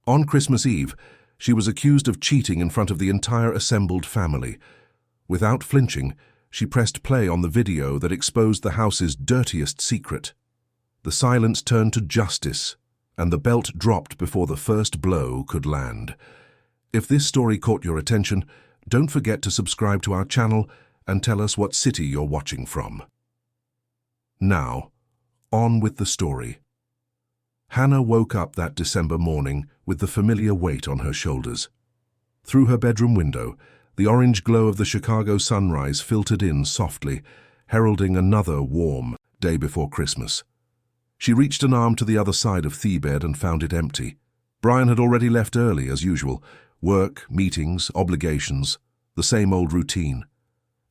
On Christmas Eve, she was accused of cheating in front of the entire assembled family. Without flinching, she pressed play on the video that exposed the house's dirtiest secret. The silence turned to justice, and the belt dropped before the first blow could land. If this story caught your attention, don't forget to subscribe to our channel and tell us what city you're watching from. Now, on with the story. Hannah woke up that December morning with the familiar weight on her shoulders. Through her bedroom window, the orange glow of the Chicago sunrise filtered in softly, heralding another warm day before Christmas. She reached an arm to the other side of the bed and found it empty. Brian had already left early, as usual. Work, meetings, obligations, the same old routine.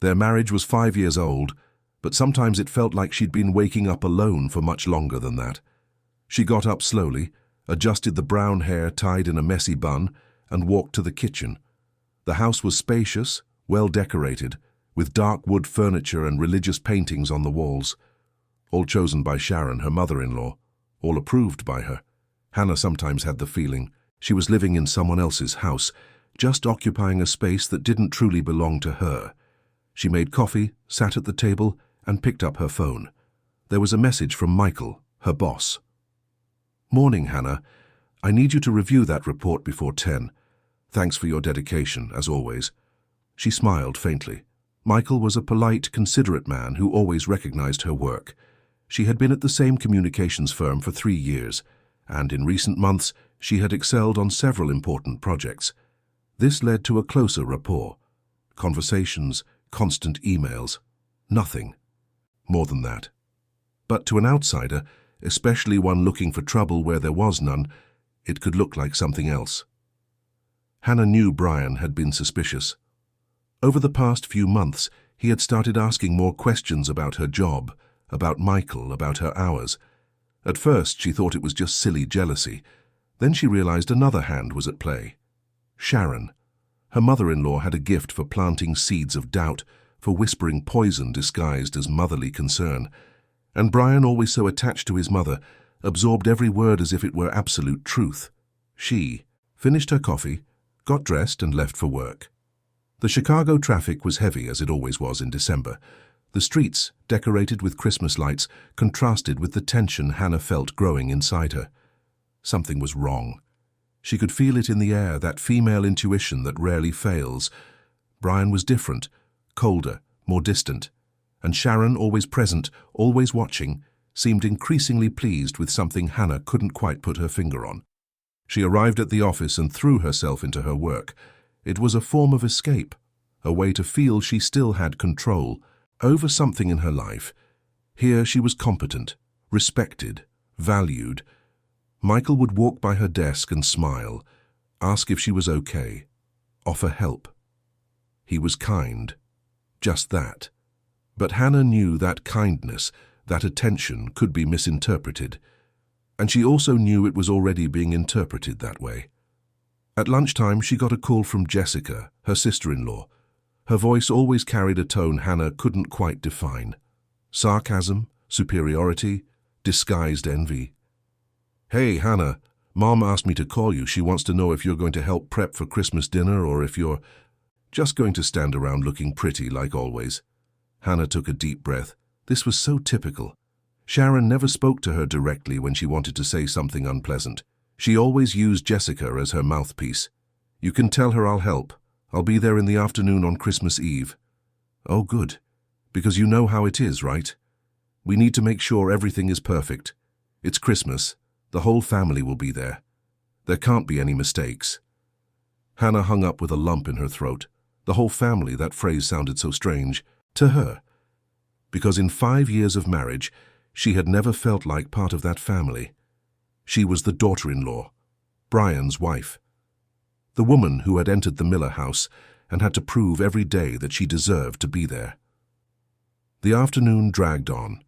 Their marriage was 5 years old, but sometimes it felt like she'd been waking up alone for much longer than that. She got up slowly, adjusted the brown hair tied in a messy bun, and walked to the kitchen. The house was spacious, well decorated, with dark wood furniture and religious paintings on the walls. All chosen by Sharon, her mother-in-law, all approved by her. Hannah sometimes had the feeling she was living in someone else's house, just occupying a space that didn't truly belong to her. She made coffee, sat at the table, and picked up her phone. There was a message from Michael, her boss. "Morning, Hannah. I need you to review that report before 10. Thanks for your dedication, as always." She smiled faintly. Michael was a polite, considerate man who always recognized her work. She had been at the same communications firm for 3 years, and in recent months she had excelled on several important projects. This led to a closer rapport. Conversations, constant emails. Nothing more than that. But to an outsider, especially one looking for trouble where there was none, it could look like something else. Hannah knew Brian had been suspicious. Over the past few months, he had started asking more questions about her job, about Michael, about her hours. At first, she thought it was just silly jealousy. Then she realized another hand was at play. Sharon. Her mother-in-law had a gift for planting seeds of doubt, for whispering poison disguised as motherly concern. And Brian, always so attached to his mother, absorbed every word as if it were absolute truth. She finished her coffee, got dressed and left for work. The Chicago traffic was heavy, as it always was in December. The streets, decorated with Christmas lights, contrasted with the tension Hannah felt growing inside her. Something was wrong. She could feel it in the air, that female intuition that rarely fails. Brian was different, colder, more distant. And Sharon, always present, always watching, seemed increasingly pleased with something Hannah couldn't quite put her finger on. She arrived at the office and threw herself into her work. It was a form of escape, a way to feel she still had control over something in her life. Here she was competent, respected, valued. Michael would walk by her desk and smile, ask if she was okay, offer help. He was kind, just that. But Hannah knew that kindness, that attention, could be misinterpreted. And she also knew it was already being interpreted that way. At lunchtime, she got a call from Jessica, her sister-in-law. Her voice always carried a tone Hannah couldn't quite define. Sarcasm, superiority, disguised envy. "Hey, Hannah, Mom asked me to call you. She wants to know if you're going to help prep for Christmas dinner or if you're just going to stand around looking pretty like always." Hannah took a deep breath. This was so typical. Sharon never spoke to her directly when she wanted to say something unpleasant. She always used Jessica as her mouthpiece. "You can tell her I'll help. I'll be there in the afternoon on Christmas Eve." "Oh, good. Because you know how it is, right? We need to make sure everything is perfect. It's Christmas. The whole family will be there. There can't be any mistakes." Hannah hung up with a lump in her throat. The whole family, that phrase sounded so strange to her. Because in 5 years of marriage, she had never felt like part of that family. She was the daughter-in-law, Brian's wife. The woman who had entered the Miller house and had to prove every day that she deserved to be there. The afternoon dragged on.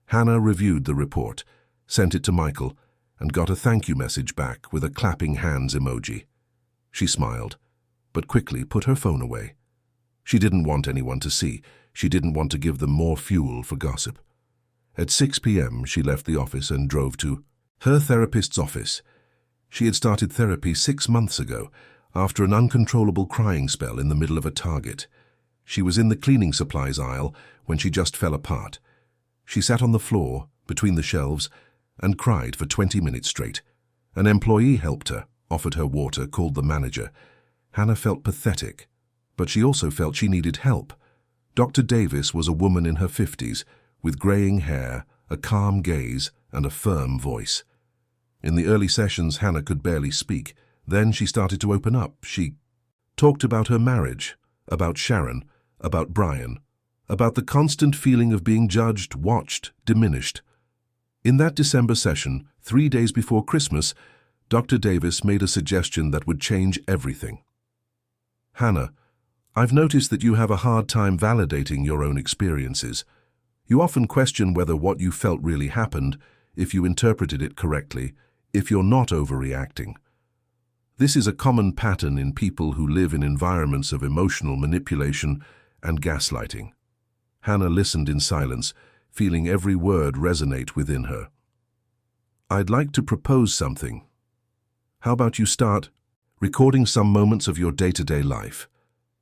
Hannah reviewed the report, sent it to Michael, and got a thank you message back with a clapping hands emoji. She smiled, but quickly put her phone away. She didn't want anyone to see. She didn't want to give them more fuel for gossip. At 6 p.m., she left the office and drove to her therapist's office. She had started therapy 6 months ago, after an uncontrollable crying spell in the middle of a Target. She was in the cleaning supplies aisle when she just fell apart. She sat on the floor, between the shelves, and cried for 20 minutes straight. An employee helped her, offered her water, called the manager. Hannah felt pathetic, but she also felt she needed help. Dr. Davis was a woman in her 50s, with graying hair, a calm gaze, and a firm voice. In the early sessions, Hannah could barely speak. Then she started to open up. She talked about her marriage, about Sharon, about Brian, about the constant feeling of being judged, watched, diminished. In that December session, 3 days before Christmas, Dr. Davis made a suggestion that would change everything. "Hannah, I've noticed that you have a hard time validating your own experiences. You often question whether what you felt really happened, if you interpreted it correctly, if you're not overreacting. This is a common pattern in people who live in environments of emotional manipulation and gaslighting." Hannah listened in silence, feeling every word resonate within her. "I'd like to propose something. How about you start recording some moments of your day-to-day life?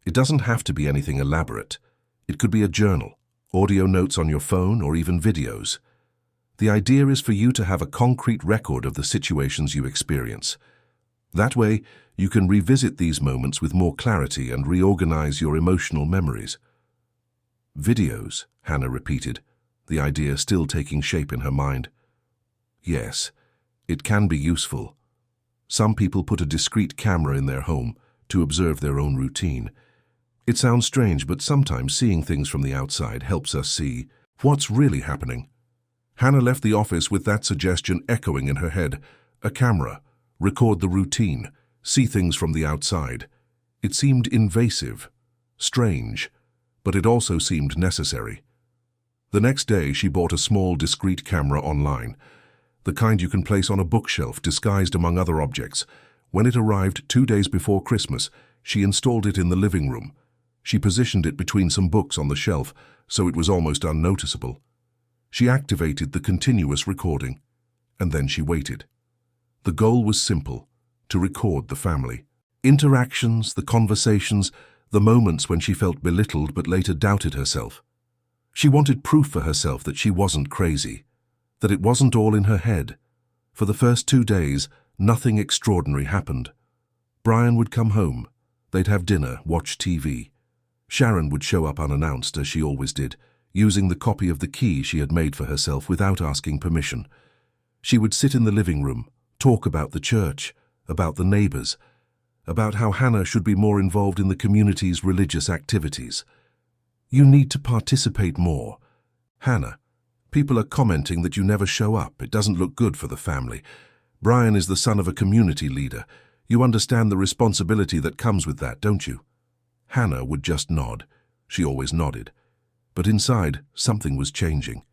It doesn't have to be anything elaborate. It could be a journal, audio notes on your phone, or even videos. The idea is for you to have a concrete record of the situations you experience. That way, you can revisit these moments with more clarity and reorganize your emotional memories." "Videos," Hannah repeated, the idea still taking shape in her mind. "Yes, it can be useful. Some people put a discreet camera in their home to observe their own routine. It sounds strange, but sometimes seeing things from the outside helps us see what's really happening." Hannah left the office with that suggestion echoing in her head. A camera, record the routine, see things from the outside. It seemed invasive, strange, but it also seemed necessary. The next day, she bought a small, discreet camera online, the kind you can place on a bookshelf disguised among other objects. When it arrived 2 days before Christmas, she installed it in the living room. She positioned it between some books on the shelf, so it was almost unnoticeable. She activated the continuous recording, and then she waited. The goal was simple: to record the family. Interactions, the conversations, the moments when she felt belittled but later doubted herself. She wanted proof for herself that she wasn't crazy, that it wasn't all in her head. For the first 2 days, nothing extraordinary happened. Brian would come home. They'd have dinner, watch TV. Sharon would show up unannounced, as she always did, using the copy of the key she had made for herself without asking permission. She would sit in the living room, talk about the church, about the neighbors, about how Hannah should be more involved in the community's religious activities. "You need to participate more. Hannah, people are commenting that you never show up. It doesn't look good for the family. Brian is the son of a community leader. You understand the responsibility that comes with that, don't you?" Hannah would just nod. She always nodded. But inside, something was changing.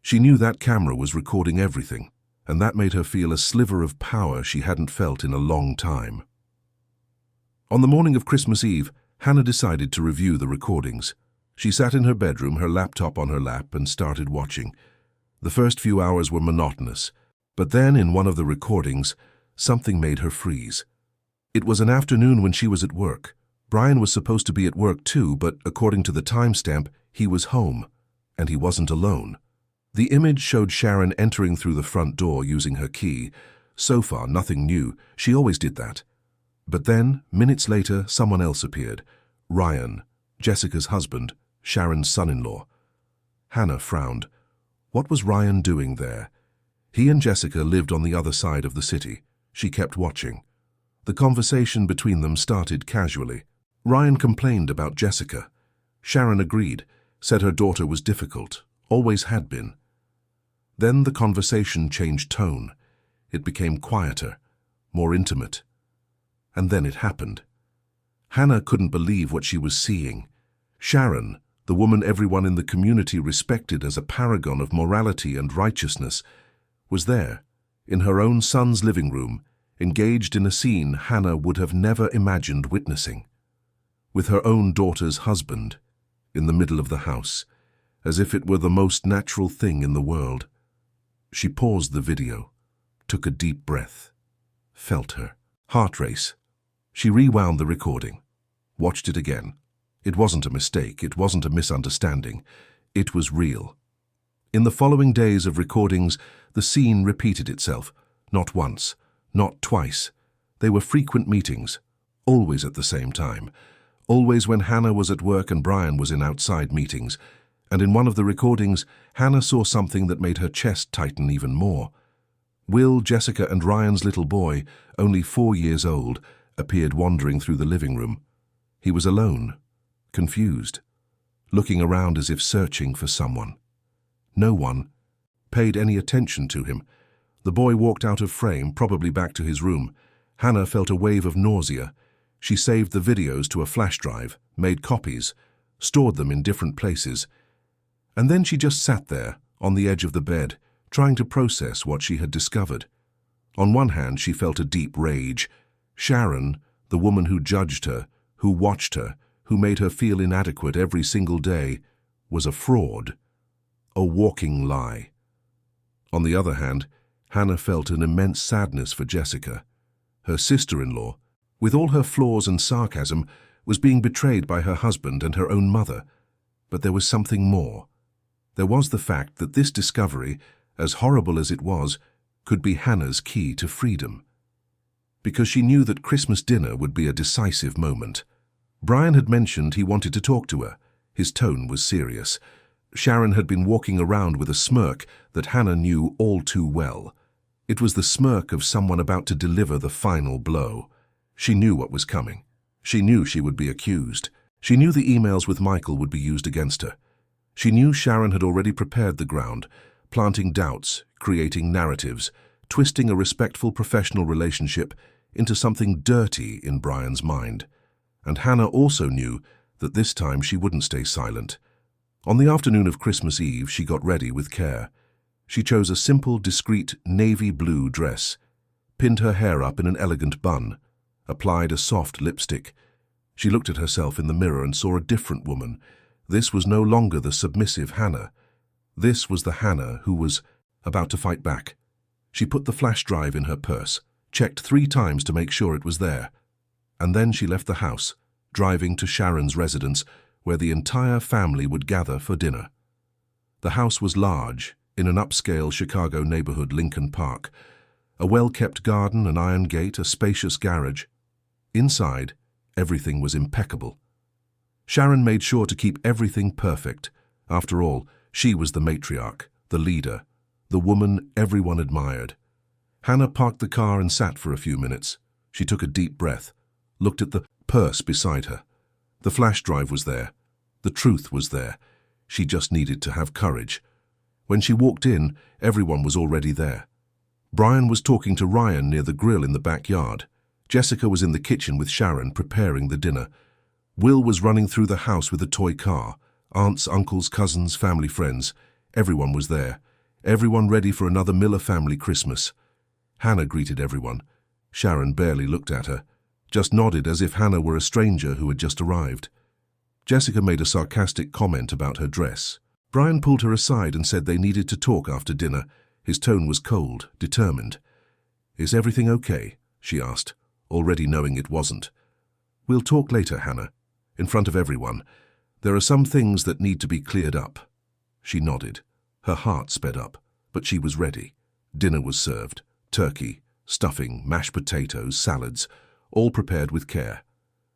She knew that camera was recording everything, and that made her feel a sliver of power she hadn't felt in a long time. On the morning of Christmas Eve, Hannah decided to review the recordings. She sat in her bedroom, her laptop on her lap, and started watching. The first few hours were monotonous, but then in one of the recordings, something made her freeze. It was an afternoon when she was at work. Brian was supposed to be at work too, but according to the timestamp, he was home, and he wasn't alone. The image showed Sharon entering through the front door using her key. So far, nothing new. She always did that. But then, minutes later, someone else appeared. Ryan, Jessica's husband, Sharon's son-in-law. Hannah frowned. What was Ryan doing there? He and Jessica lived on the other side of the city. She kept watching. The conversation between them started casually. Ryan complained about Jessica. Sharon agreed, said her daughter was difficult, always had been. Then the conversation changed tone. It became quieter, more intimate. And then it happened. Hannah couldn't believe what she was seeing. Sharon, the woman everyone in the community respected as a paragon of morality and righteousness, was there, in her own son's living room, engaged in a scene Hannah would have never imagined witnessing. With her own daughter's husband, in the middle of the house, as if it were the most natural thing in the world. She paused the video, took a deep breath, felt her. Heart race. She rewound the recording, watched it again. It wasn't a mistake, it wasn't a misunderstanding. It was real. In the following days of recordings, the scene repeated itself. Not once, not twice. They were frequent meetings, always at the same time. Always when Hannah was at work and Brian was in outside meetings. And in one of the recordings, Hannah saw something that made her chest tighten even more. Will, Jessica, and Ryan's little boy, only 4 years old, appeared wandering through the living room. He was alone, confused, looking around as if searching for someone. No one paid any attention to him. The boy walked out of frame, probably back to his room. Hannah felt a wave of nausea. She saved the videos to a flash drive, made copies, stored them in different places. And then she just sat there, on the edge of the bed, trying to process what she had discovered. On one hand, she felt a deep rage. Sharon, the woman who judged her, who watched her, who made her feel inadequate every single day, was a fraud, a walking lie. On the other hand, Hannah felt an immense sadness for Jessica. Her sister-in-law, with all her flaws and sarcasm, was being betrayed by her husband and her own mother. But there was something more. There was the fact that this discovery, as horrible as it was, could be Hannah's key to freedom. Because she knew that Christmas dinner would be a decisive moment. Brian had mentioned he wanted to talk to her. His tone was serious. Sharon had been walking around with a smirk that Hannah knew all too well. It was the smirk of someone about to deliver the final blow. She knew what was coming. She knew she would be accused. She knew the emails with Michael would be used against her. She knew Sharon had already prepared the ground, planting doubts, creating narratives, twisting a respectful professional relationship into something dirty in Brian's mind. And Hannah also knew that this time she wouldn't stay silent. On the afternoon of Christmas Eve, she got ready with care. She chose a simple, discreet navy blue dress, pinned her hair up in an elegant bun, applied a soft lipstick. She looked at herself in the mirror and saw a different woman. This was no longer the submissive Hannah. This was the Hannah who was about to fight back. She put the flash drive in her purse, checked 3 times to make sure it was there. And then she left the house, driving to Sharon's residence, where the entire family would gather for dinner. The house was large, in an upscale Chicago neighborhood, Lincoln Park. A well-kept garden, an iron gate, a spacious garage. Inside, everything was impeccable. Sharon made sure to keep everything perfect. After all, she was the matriarch, the leader, the woman everyone admired. Hannah parked the car and sat for a few minutes. She took a deep breath, looked at the purse beside her. The flash drive was there. The truth was there. She just needed to have courage. When she walked in, everyone was already there. Brian was talking to Ryan near the grill in the backyard. Jessica was in the kitchen with Sharon preparing the dinner. Will was running through the house with a toy car. Aunts, uncles, cousins, family, friends. Everyone was there. Everyone ready for another Miller family Christmas. Hannah greeted everyone. Sharon barely looked at her, just nodded as if Hannah were a stranger who had just arrived. Jessica made a sarcastic comment about her dress. Brian pulled her aside and said they needed to talk after dinner. His tone was cold, determined. "Is everything okay?" she asked, already knowing it wasn't. "We'll talk later, Hannah, in front of everyone. There are some things that need to be cleared up." She nodded. Her heart sped up, but she was ready. Dinner was served. Turkey, stuffing, mashed potatoes, salads, all prepared with care.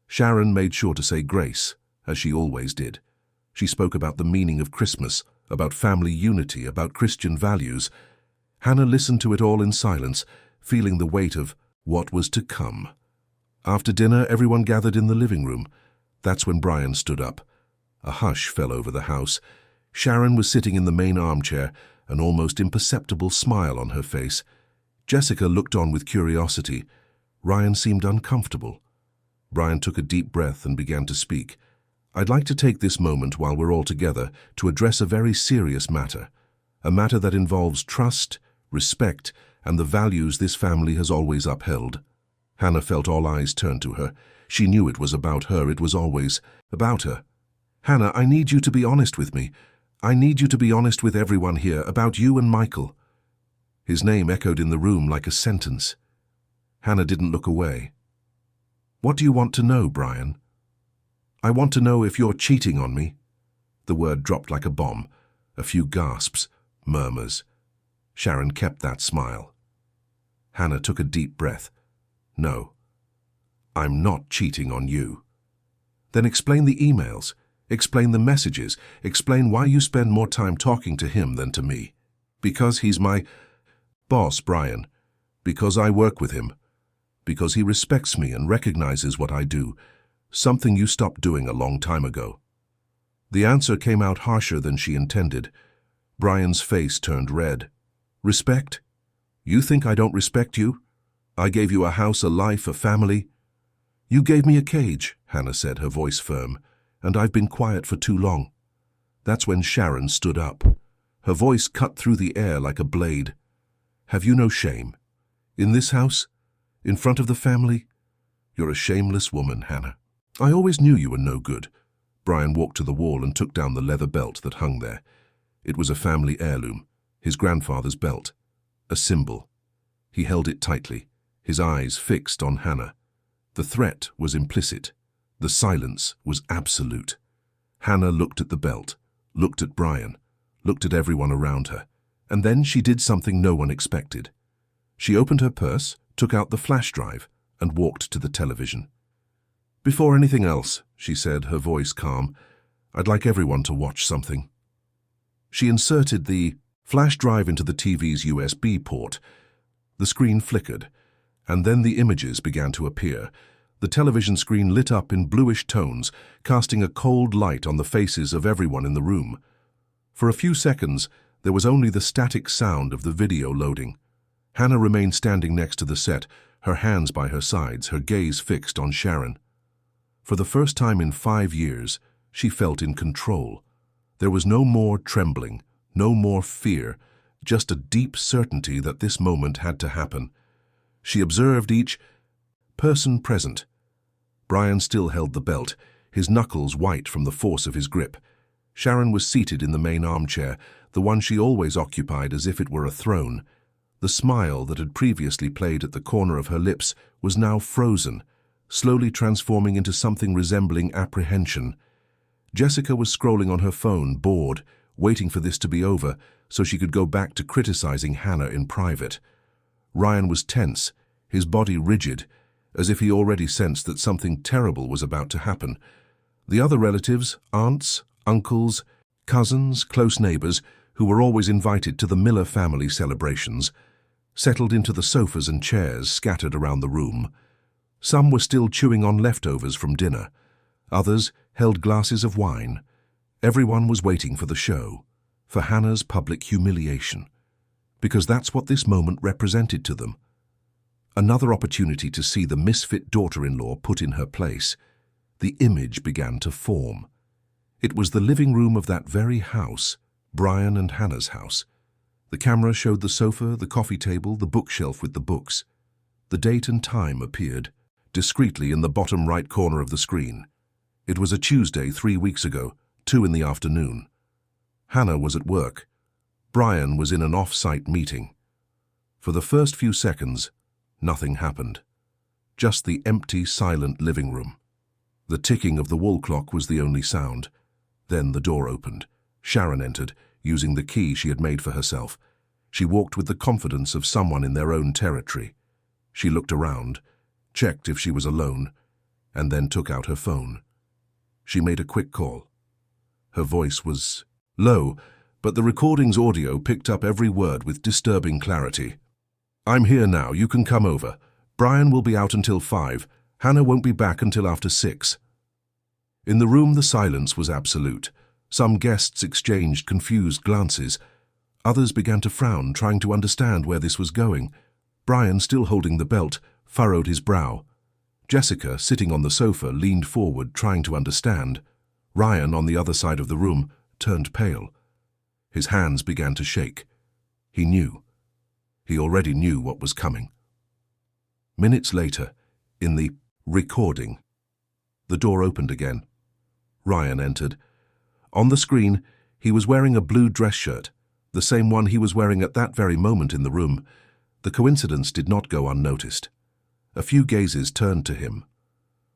Sharon made sure to say grace, as she always did. She spoke about the meaning of Christmas, about family unity, about Christian values. Hannah listened to it all in silence, feeling the weight of what was to come. After dinner, everyone gathered in the living room. That's when Brian stood up. A hush fell over the house. Sharon was sitting in the main armchair, an almost imperceptible smile on her face. Jessica looked on with curiosity. Ryan seemed uncomfortable. Brian took a deep breath and began to speak. "I'd like to take this moment while we're all together to address a very serious matter. A matter that involves trust, respect, and the values this family has always upheld." Hannah felt all eyes turn to her. She knew it was about her. It was always about her. "Hannah, I need you to be honest with me. I need you to be honest with everyone here about you and Michael." His name echoed in the room like a sentence. Hannah didn't look away. "What do you want to know, Brian?" "I want to know if you're cheating on me." The word dropped like a bomb. A few gasps, murmurs. Sharon kept that smile. Hannah took a deep breath. "No, I'm not cheating on you." "Then explain the emails. Explain the messages. Explain why you spend more time talking to him than to me." "Because he's my boss, Brian. Because I work with him. Because he respects me and recognizes what I do. Something you stopped doing a long time ago." The answer came out harsher than she intended. Brian's face turned red. "Respect? You think I don't respect you? I gave you a house, a life, a family." "You gave me a cage," Hannah said, her voice firm, "and I've been quiet for too long." That's when Sharon stood up. Her voice cut through the air like a blade. "Have you no shame? In this house? In front of the family? You're a shameless woman, Hannah." "I always knew you were no good." Brian walked to the wall and took down the leather belt that hung there. It was a family heirloom, his grandfather's belt, a symbol. He held it tightly, his eyes fixed on Hannah. The threat was implicit. The silence was absolute. Hannah looked at the belt, looked at Brian, looked at everyone around her, and then she did something no one expected. She opened her purse, took out the flash drive, and walked to the television. "Before anything else," she said, her voice calm, "I'd like everyone to watch something." She inserted the flash drive into the TV's USB port. The screen flickered, and then the images began to appear. The television screen lit up in bluish tones, casting a cold light on the faces of everyone in the room. For a few seconds, there was only the static sound of the video loading. Hannah remained standing next to the set, her hands by her sides, her gaze fixed on Sharon. For the first time in 5 years, she felt in control. There was no more trembling, no more fear, just a deep certainty that this moment had to happen. She observed each person present. Brian still held the belt, his knuckles white from the force of his grip. Sharon was seated in the main armchair, the one she always occupied as if it were a throne. The smile that had previously played at the corner of her lips was now frozen, slowly transforming into something resembling apprehension. Jessica was scrolling on her phone, bored, waiting for this to be over so she could go back to criticizing Hannah in private. Ryan was tense, his body rigid, as if he already sensed that something terrible was about to happen. The other relatives, aunts, uncles, cousins, close neighbors, who were always invited to the Miller family celebrations, settled into the sofas and chairs scattered around the room. Some were still chewing on leftovers from dinner. Others held glasses of wine. Everyone was waiting for the show, for Hannah's public humiliation, because that's what this moment represented to them. Another opportunity to see the misfit daughter-in-law put in her place. The image began to form. It was the living room of that very house, Brian and Hannah's house. The camera showed the sofa, the coffee table, the bookshelf with the books. The date and time appeared, discreetly in the bottom right corner of the screen. It was a Tuesday 3 weeks ago, 2 in the afternoon. Hannah was at work. Brian was in an off-site meeting. For the first few seconds, nothing happened. Just the empty, silent living room. The ticking of the wall clock was the only sound. Then the door opened. Sharon entered, using the key she had made for herself. She walked with the confidence of someone in their own territory. She looked around, checked if she was alone, and then took out her phone. She made a quick call. Her voice was low, but the recording's audio picked up every word with disturbing clarity. "I'm here now, you can come over. Brian will be out until 5. Hannah won't be back until after 6. In the room, the silence was absolute. Some guests exchanged confused glances. Others began to frown, trying to understand where this was going. Brian, still holding the belt, furrowed his brow. Jessica, sitting on the sofa, leaned forward, trying to understand. Ryan, on the other side of the room, turned pale. His hands began to shake. He knew. He already knew what was coming. Minutes later, in the recording, the door opened again. Ryan entered. On the screen, he was wearing a blue dress shirt, the same one he was wearing at that very moment in the room. The coincidence did not go unnoticed. A few gazes turned to him.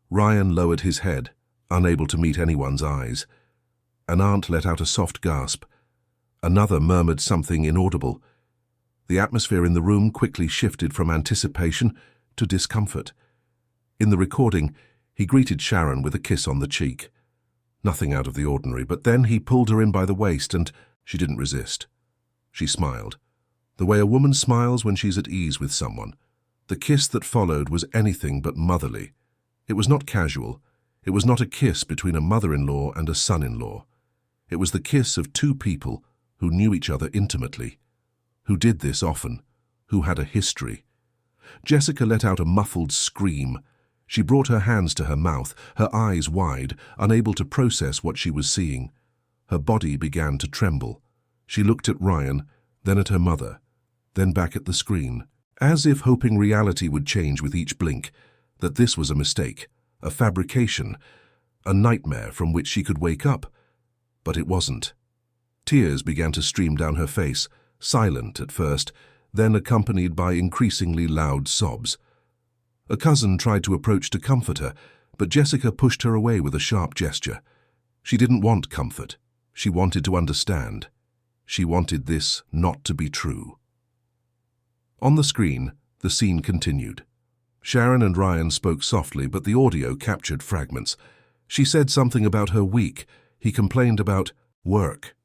Ryan lowered his head, unable to meet anyone's eyes. An aunt let out a soft gasp. Another murmured something inaudible. The atmosphere in the room quickly shifted from anticipation to discomfort. In the recording, he greeted Sharon with a kiss on the cheek. Nothing out of the ordinary, but then he pulled her in by the waist and she didn't resist. She smiled, the way a woman smiles when she's at ease with someone. The kiss that followed was anything but motherly. It was not casual. It was not a kiss between a mother-in-law and a son-in-law. It was the kiss of two people who knew each other intimately, who did this often, who had a history. Jessica let out a muffled scream. She brought her hands to her mouth, her eyes wide, unable to process what she was seeing. Her body began to tremble. She looked at Ryan, then at her mother, then back at the screen, as if hoping reality would change with each blink, that this was a mistake, a fabrication, a nightmare from which she could wake up. But it wasn't. Tears began to stream down her face, silent at first, then accompanied by increasingly loud sobs. A cousin tried to approach to comfort her, but Jessica pushed her away with a sharp gesture. She didn't want comfort. She wanted to understand. She wanted this not to be true. On the screen, the scene continued. Sharon and Ryan spoke softly, but the audio captured fragments. She said something about her week. He complained about work.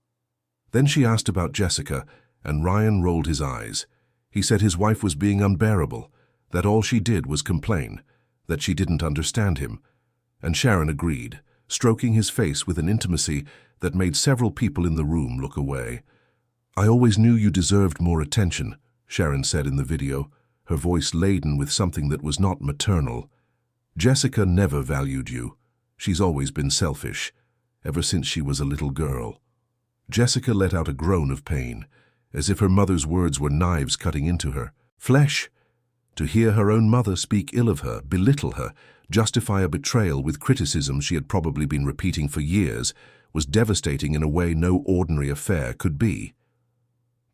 Then she asked about Jessica, and Ryan rolled his eyes. He said his wife was being unbearable, that all she did was complain, that she didn't understand him. And Sharon agreed, stroking his face with an intimacy that made several people in the room look away. "I always knew you deserved more attention," Sharon said in the video, her voice laden with something that was not maternal. "Jessica never valued you. She's always been selfish, ever since she was a little girl." Jessica let out a groan of pain, as if her mother's words were knives cutting into her flesh. To hear her own mother speak ill of her, belittle her, justify a betrayal with criticism she had probably been repeating for years, was devastating in a way no ordinary affair could be.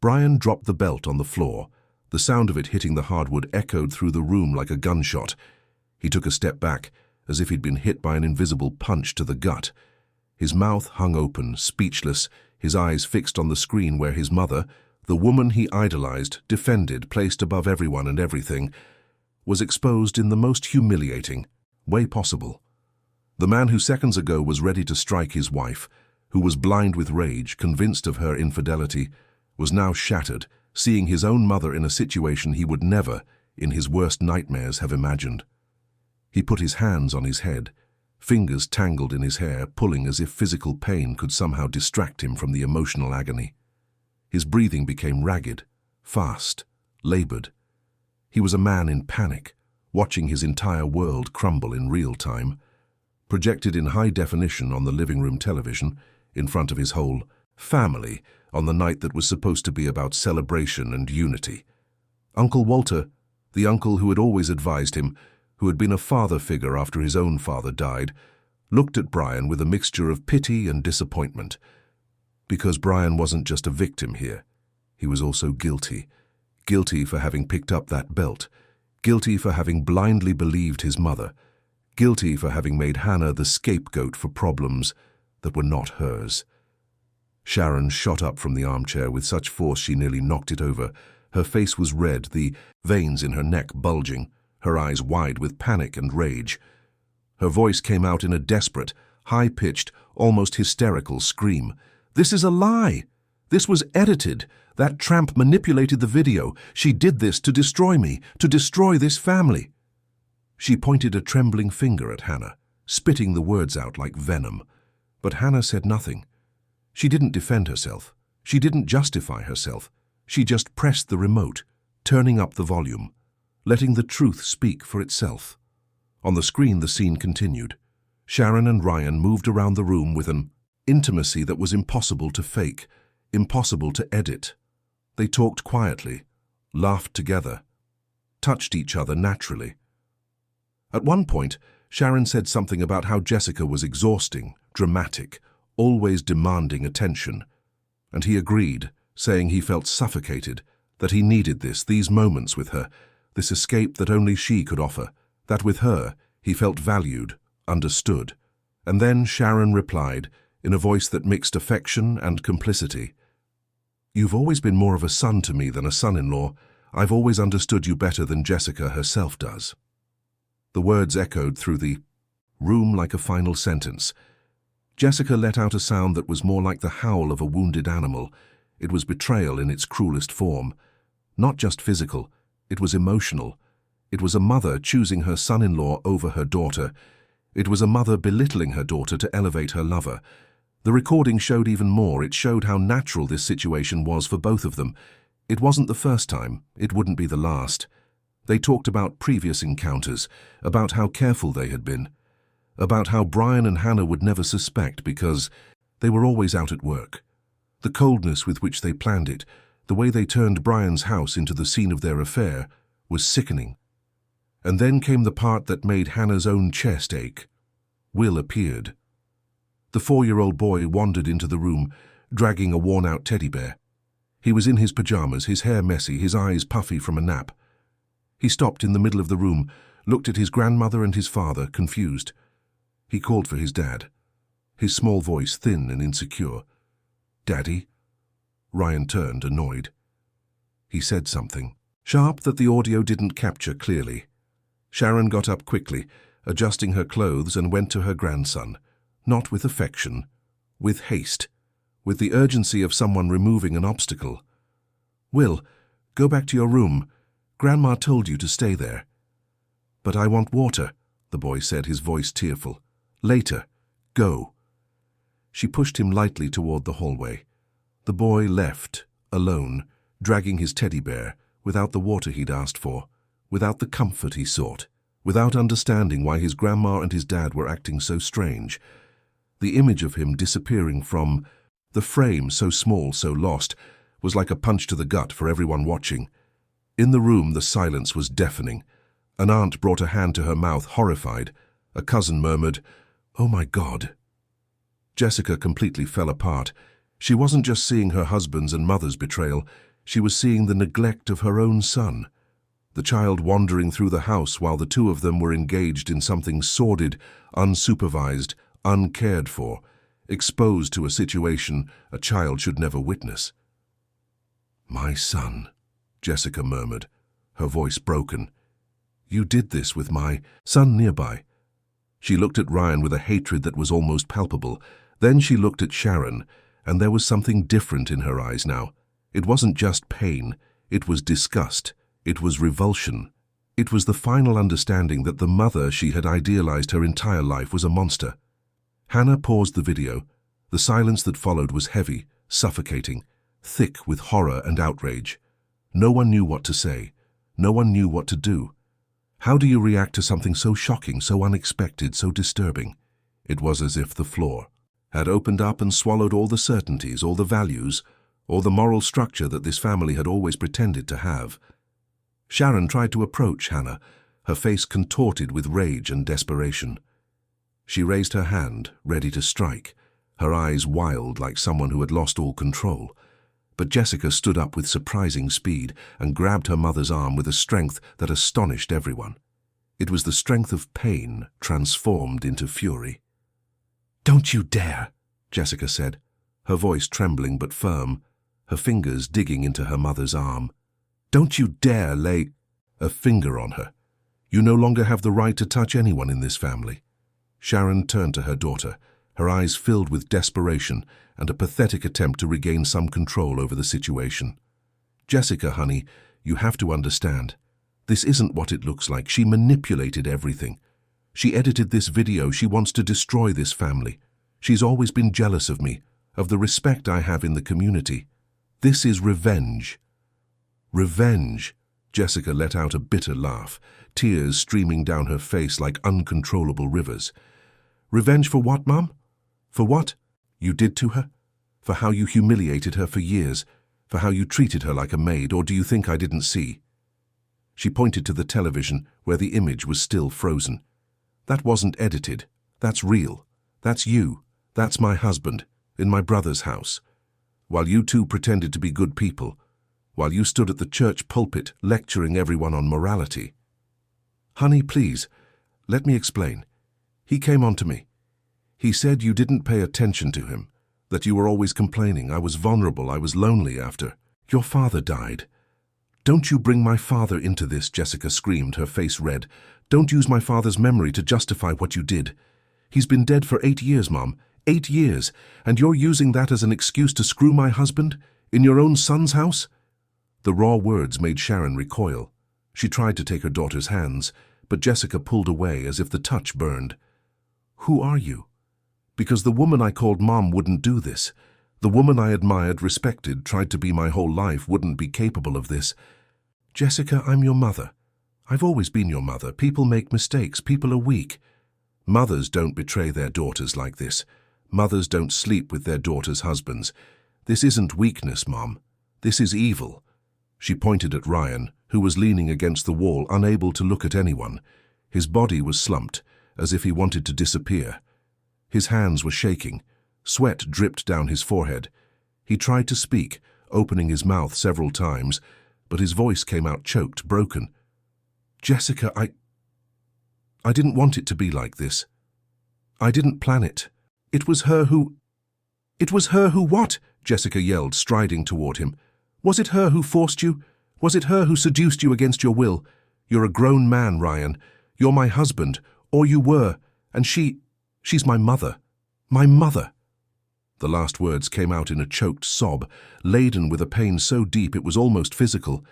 Brian dropped the belt on the floor. The sound of it hitting the hardwood echoed through the room like a gunshot. He took a step back, as if he'd been hit by an invisible punch to the gut. His mouth hung open, speechless, his eyes fixed on the screen where his mother, the woman he idolized, defended, placed above everyone and everything, was exposed in the most humiliating way possible. The man who seconds ago was ready to strike his wife, who was blind with rage, convinced of her infidelity, was now shattered, seeing his own mother in a situation he would never, in his worst nightmares, have imagined. He put his hands on his head, fingers tangled in his hair, pulling as if physical pain could somehow distract him from the emotional agony. His breathing became ragged, fast, labored. He was a man in panic, watching his entire world crumble in real time, projected in high definition on the living room television, in front of his whole family, on the night that was supposed to be about celebration and unity. Uncle Walter, the uncle who had always advised him, who had been a father figure after his own father died, looked at Brian with a mixture of pity and disappointment. Because Brian wasn't just a victim here. He was also guilty. Guilty for having picked up that belt. Guilty for having blindly believed his mother. Guilty for having made Hannah the scapegoat for problems that were not hers. Sharon shot up from the armchair with such force she nearly knocked it over. Her face was red, the veins in her neck bulging, her eyes wide with panic and rage. Her voice came out in a desperate, high-pitched, almost hysterical scream. "This is a lie! This was edited! That tramp manipulated the video! She did this to destroy me, to destroy this family!" She pointed a trembling finger at Hannah, spitting the words out like venom. But Hannah said nothing. She didn't defend herself. She didn't justify herself. She just pressed the remote, turning up the volume, letting the truth speak for itself. On the screen, the scene continued. Sharon and Ryan moved around the room with an intimacy that was impossible to fake, impossible to edit. They talked quietly, laughed together, touched each other naturally. At one point, Sharon said something about how Jessica was exhausting, dramatic, always demanding attention. And he agreed, saying he felt suffocated, that he needed these moments with her, this escape that only she could offer, that with her he felt valued, understood. And then Sharon replied, in a voice that mixed affection and complicity. "You've always been more of a son to me than a son-in-law. I've always understood you better than Jessica herself does." The words echoed through the room like a final sentence. Jessica let out a sound that was more like the howl of a wounded animal. It was betrayal in its cruelest form. Not just physical, it was emotional. It was a mother choosing her son-in-law over her daughter. It was a mother belittling her daughter to elevate her lover. The recording showed even more. It showed how natural this situation was for both of them. It wasn't the first time. It wouldn't be the last. They talked about previous encounters, about how careful they had been, about how Brian and Hannah would never suspect because they were always out at work. The coldness with which they planned it, the way they turned Brian's house into the scene of their affair, was sickening. And then came the part that made Hannah's own chest ache. Will appeared. The 4-year-old boy wandered into the room, dragging a worn-out teddy bear. He was in his pajamas, his hair messy, his eyes puffy from a nap. He stopped in the middle of the room, looked at his grandmother and his father, confused. He called for his dad, his small voice thin and insecure. "Daddy?" Ryan turned, annoyed. He said something, sharp that the audio didn't capture clearly. Sharon got up quickly, adjusting her clothes, and went to her grandson, not with affection, with haste, with the urgency of someone removing an obstacle. "Will, go back to your room. Grandma told you to stay there." "But I want water," the boy said, his voice tearful. "Later. Go." She pushed him lightly toward the hallway. The boy left, alone, dragging his teddy bear, without the water he'd asked for, without the comfort he sought, without understanding why his grandma and his dad were acting so strange. The image of him disappearing from the frame, so small, so lost, was like a punch to the gut for everyone watching. In the room, the silence was deafening. An aunt brought a hand to her mouth, horrified. A cousin murmured, "Oh my God." Jessica completely fell apart. She wasn't just seeing her husband's and mother's betrayal, she was seeing the neglect of her own son. The child wandering through the house while the two of them were engaged in something sordid, unsupervised, uncared for, exposed to a situation a child should never witness. "My son," Jessica murmured, her voice broken. "You did this with my son nearby." She looked at Ryan with a hatred that was almost palpable. Then she looked at Sharon, and there was something different in her eyes now. It wasn't just pain, it was disgust, it was revulsion. It was the final understanding that the mother she had idealized her entire life was a monster. Hannah paused the video. The silence that followed was heavy, suffocating, thick with horror and outrage. No one knew what to say. No one knew what to do. How do you react to something so shocking, so unexpected, so disturbing? It was as if the floor had opened up and swallowed all the certainties, all the values, all the moral structure that this family had always pretended to have. Sharon tried to approach Hannah, her face contorted with rage and desperation. She raised her hand, ready to strike, her eyes wild like someone who had lost all control. But Jessica stood up with surprising speed and grabbed her mother's arm with a strength that astonished everyone. It was the strength of pain transformed into fury. "Don't you dare," Jessica said, her voice trembling but firm, her fingers digging into her mother's arm. "Don't you dare lay a finger on her. You no longer have the right to touch anyone in this family." Sharon turned to her daughter, her eyes filled with desperation and a pathetic attempt to regain some control over the situation. "Jessica, honey, you have to understand. This isn't what it looks like. She manipulated everything. She edited this video. She wants to destroy this family. She's always been jealous of me, of the respect I have in the community. This is revenge." "Revenge?" Jessica let out a bitter laugh, tears streaming down her face like uncontrollable rivers. "Revenge for what, Mum? For what you did to her? For how you humiliated her for years? For how you treated her like a maid? Or do you think I didn't see?" She pointed to the television where the image was still frozen. "That wasn't edited. That's real. That's you. That's my husband, in my brother's house. While you two pretended to be good people, while you stood at the church pulpit lecturing everyone on morality. Honey, please, let me explain. He came on to me. He said you didn't pay attention to him, that you were always complaining. I was vulnerable, I was lonely after your father died. Don't you bring my father into this, Jessica screamed, her face red. Don't use my father's memory to justify what you did. He's been dead for 8 years, Mom. 8 years, and you're using that as an excuse to screw my husband? In your own son's house? The raw words made Sharon recoil. She tried to take her daughter's hands, but Jessica pulled away as if the touch burned. Who are you? Because the woman I called Mom wouldn't do this. The woman I admired, respected, tried to be my whole life wouldn't be capable of this. Jessica, I'm your mother. I've always been your mother. People make mistakes. People are weak. Mothers don't betray their daughters like this. Mothers don't sleep with their daughters' husbands. This isn't weakness, Mom. This is evil. She pointed at Ryan, who was leaning against the wall, unable to look at anyone. His body was slumped, as if he wanted to disappear. His hands were shaking. Sweat dripped down his forehead. He tried to speak, opening his mouth several times, but his voice came out choked, broken. Jessica, I didn't want it to be like this. I didn't plan it. It was her who what? Jessica yelled, striding toward him. Was it her who forced you? Was it her who seduced you against your will? You're a grown man, Ryan. You're my husband, or you were, and she's my mother. My mother. The last words came out in a choked sob, laden with a pain so deep it was almost physical.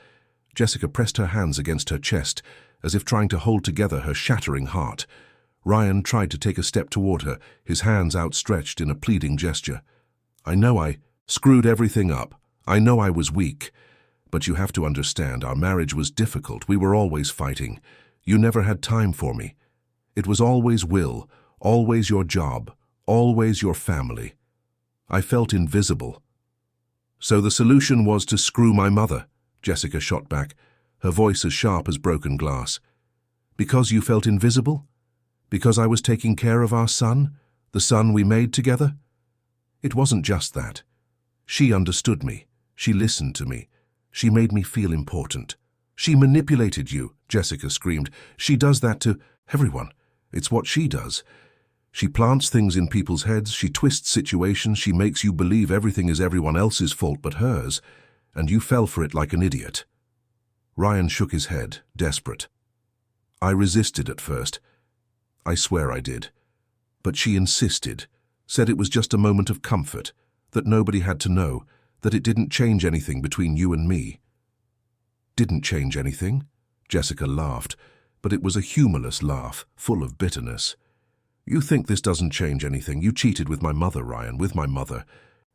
Jessica pressed her hands against her chest, as if trying to hold together her shattering heart. Ryan tried to take a step toward her, his hands outstretched in a pleading gesture. I know I screwed everything up. I know I was weak. But you have to understand, our marriage was difficult. We were always fighting. You never had time for me. It was always Will, always your job, always your family. I felt invisible. So the solution was to screw my mother, Jessica shot back, her voice as sharp as broken glass. Because you felt invisible? Because I was taking care of our son, the son we made together? It wasn't just that. She understood me. She listened to me. She made me feel important. She manipulated you, Jessica screamed. She does that to everyone. It's what she does. She plants things in people's heads, she twists situations, she makes you believe everything is everyone else's fault but hers, and you fell for it like an idiot. Ryan shook his head, desperate. I resisted at first. I swear I did. But she insisted, said it was just a moment of comfort, that nobody had to know, that it didn't change anything between you and me. Didn't change anything? Jessica laughed, but it was a humorless laugh, full of bitterness. You think this doesn't change anything. You cheated with my mother, Ryan, with my mother,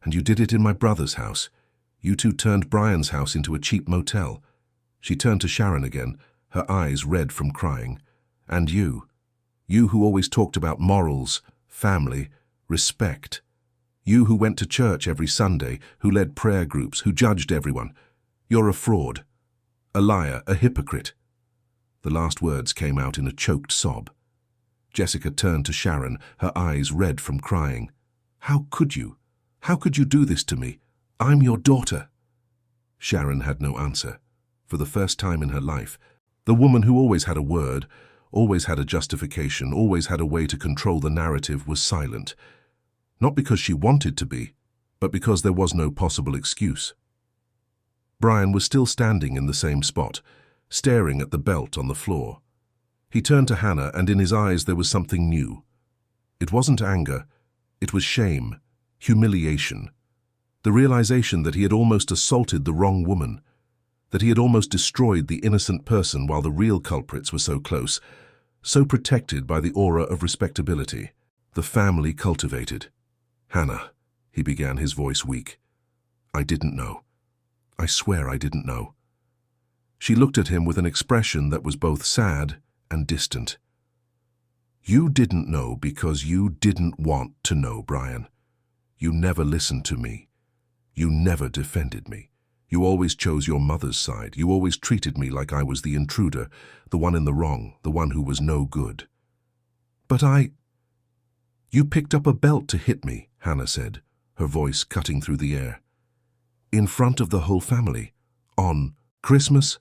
and you did it in my brother's house. You two turned Brian's house into a cheap motel. She turned to Sharon again, her eyes red from crying. And you who always talked about morals, family, respect. You who went to church every Sunday, who led prayer groups, who judged everyone. You're a fraud, a liar, a hypocrite. The last words came out in a choked sob. Jessica turned to Sharon, her eyes red from crying. How could you? How could you do this to me? I'm your daughter. Sharon had no answer. For the first time in her life, the woman who always had a word, always had a justification, always had a way to control the narrative, was silent. Not because she wanted to be, but because there was no possible excuse. Brian was still standing in the same spot, staring at the belt on the floor. He turned to Hannah, and in his eyes there was something new. It wasn't anger, it was shame, humiliation. The realization that he had almost assaulted the wrong woman, that he had almost destroyed the innocent person while the real culprits were so close, so protected by the aura of respectability, the family cultivated. Hannah, he began, his voice weak. I didn't know. I swear I didn't know. She looked at him with an expression that was both sad and distant. You didn't know because you didn't want to know, Brian. You never listened to me. You never defended me. You always chose your mother's side. You always treated me like I was the intruder, the one in the wrong, the one who was no good. But You picked up a belt to hit me, Hannah said, her voice cutting through the air. In front of the whole family, On Christmas?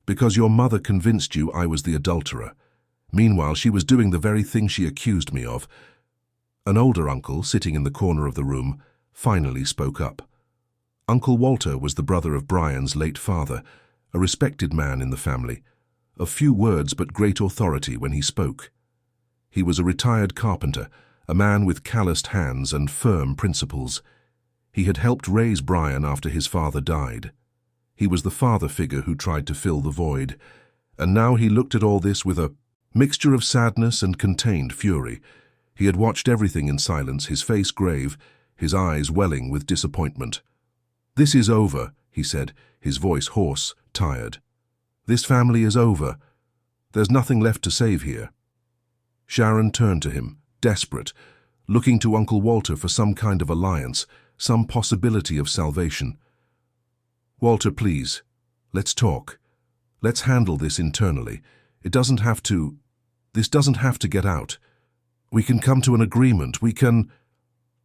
Because your mother convinced you I was the adulterer. Meanwhile, she was doing the very thing she accused me of. An older uncle, sitting in the corner of the room, finally spoke up. Uncle Walter was the brother of Brian's late father, a respected man in the family, of few words but great authority when he spoke. He was a retired carpenter, a man with calloused hands and firm principles. He had helped raise Brian after his father died. He was the father figure who tried to fill the void, and now he looked at all this with a mixture of sadness and contained fury. He had watched everything in silence, his face grave, his eyes welling with disappointment. "This is over," he said, his voice hoarse, tired. "This family is over. There's nothing left to save here." Sharon turned to him, desperate, looking to Uncle Walter for some kind of alliance, some possibility of salvation. "Walter, please, let's talk. Let's handle this internally. This doesn't have to get out. We can come to an agreement. We can—"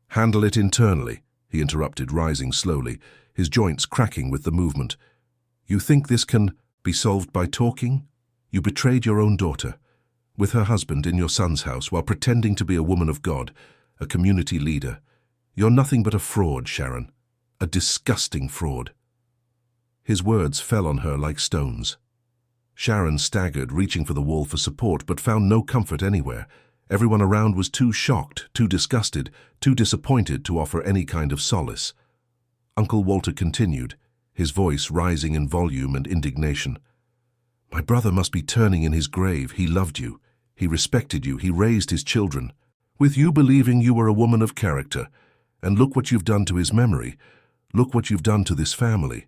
"Handle it internally," he interrupted, rising slowly, his joints cracking with the movement. "You think this can be solved by talking? You betrayed your own daughter, with her husband in your son's house while pretending to be a woman of God, a community leader. You're nothing but a fraud, Sharon. A disgusting fraud." His words fell on her like stones. Sharon staggered, reaching for the wall for support, but found no comfort anywhere. Everyone around was too shocked, too disgusted, too disappointed to offer any kind of solace. Uncle Walter continued, his voice rising in volume and indignation. "My brother must be turning in his grave. He loved you. He respected you. He raised his children, with you believing you were a woman of character. And look what you've done to his memory. Look what you've done to this family."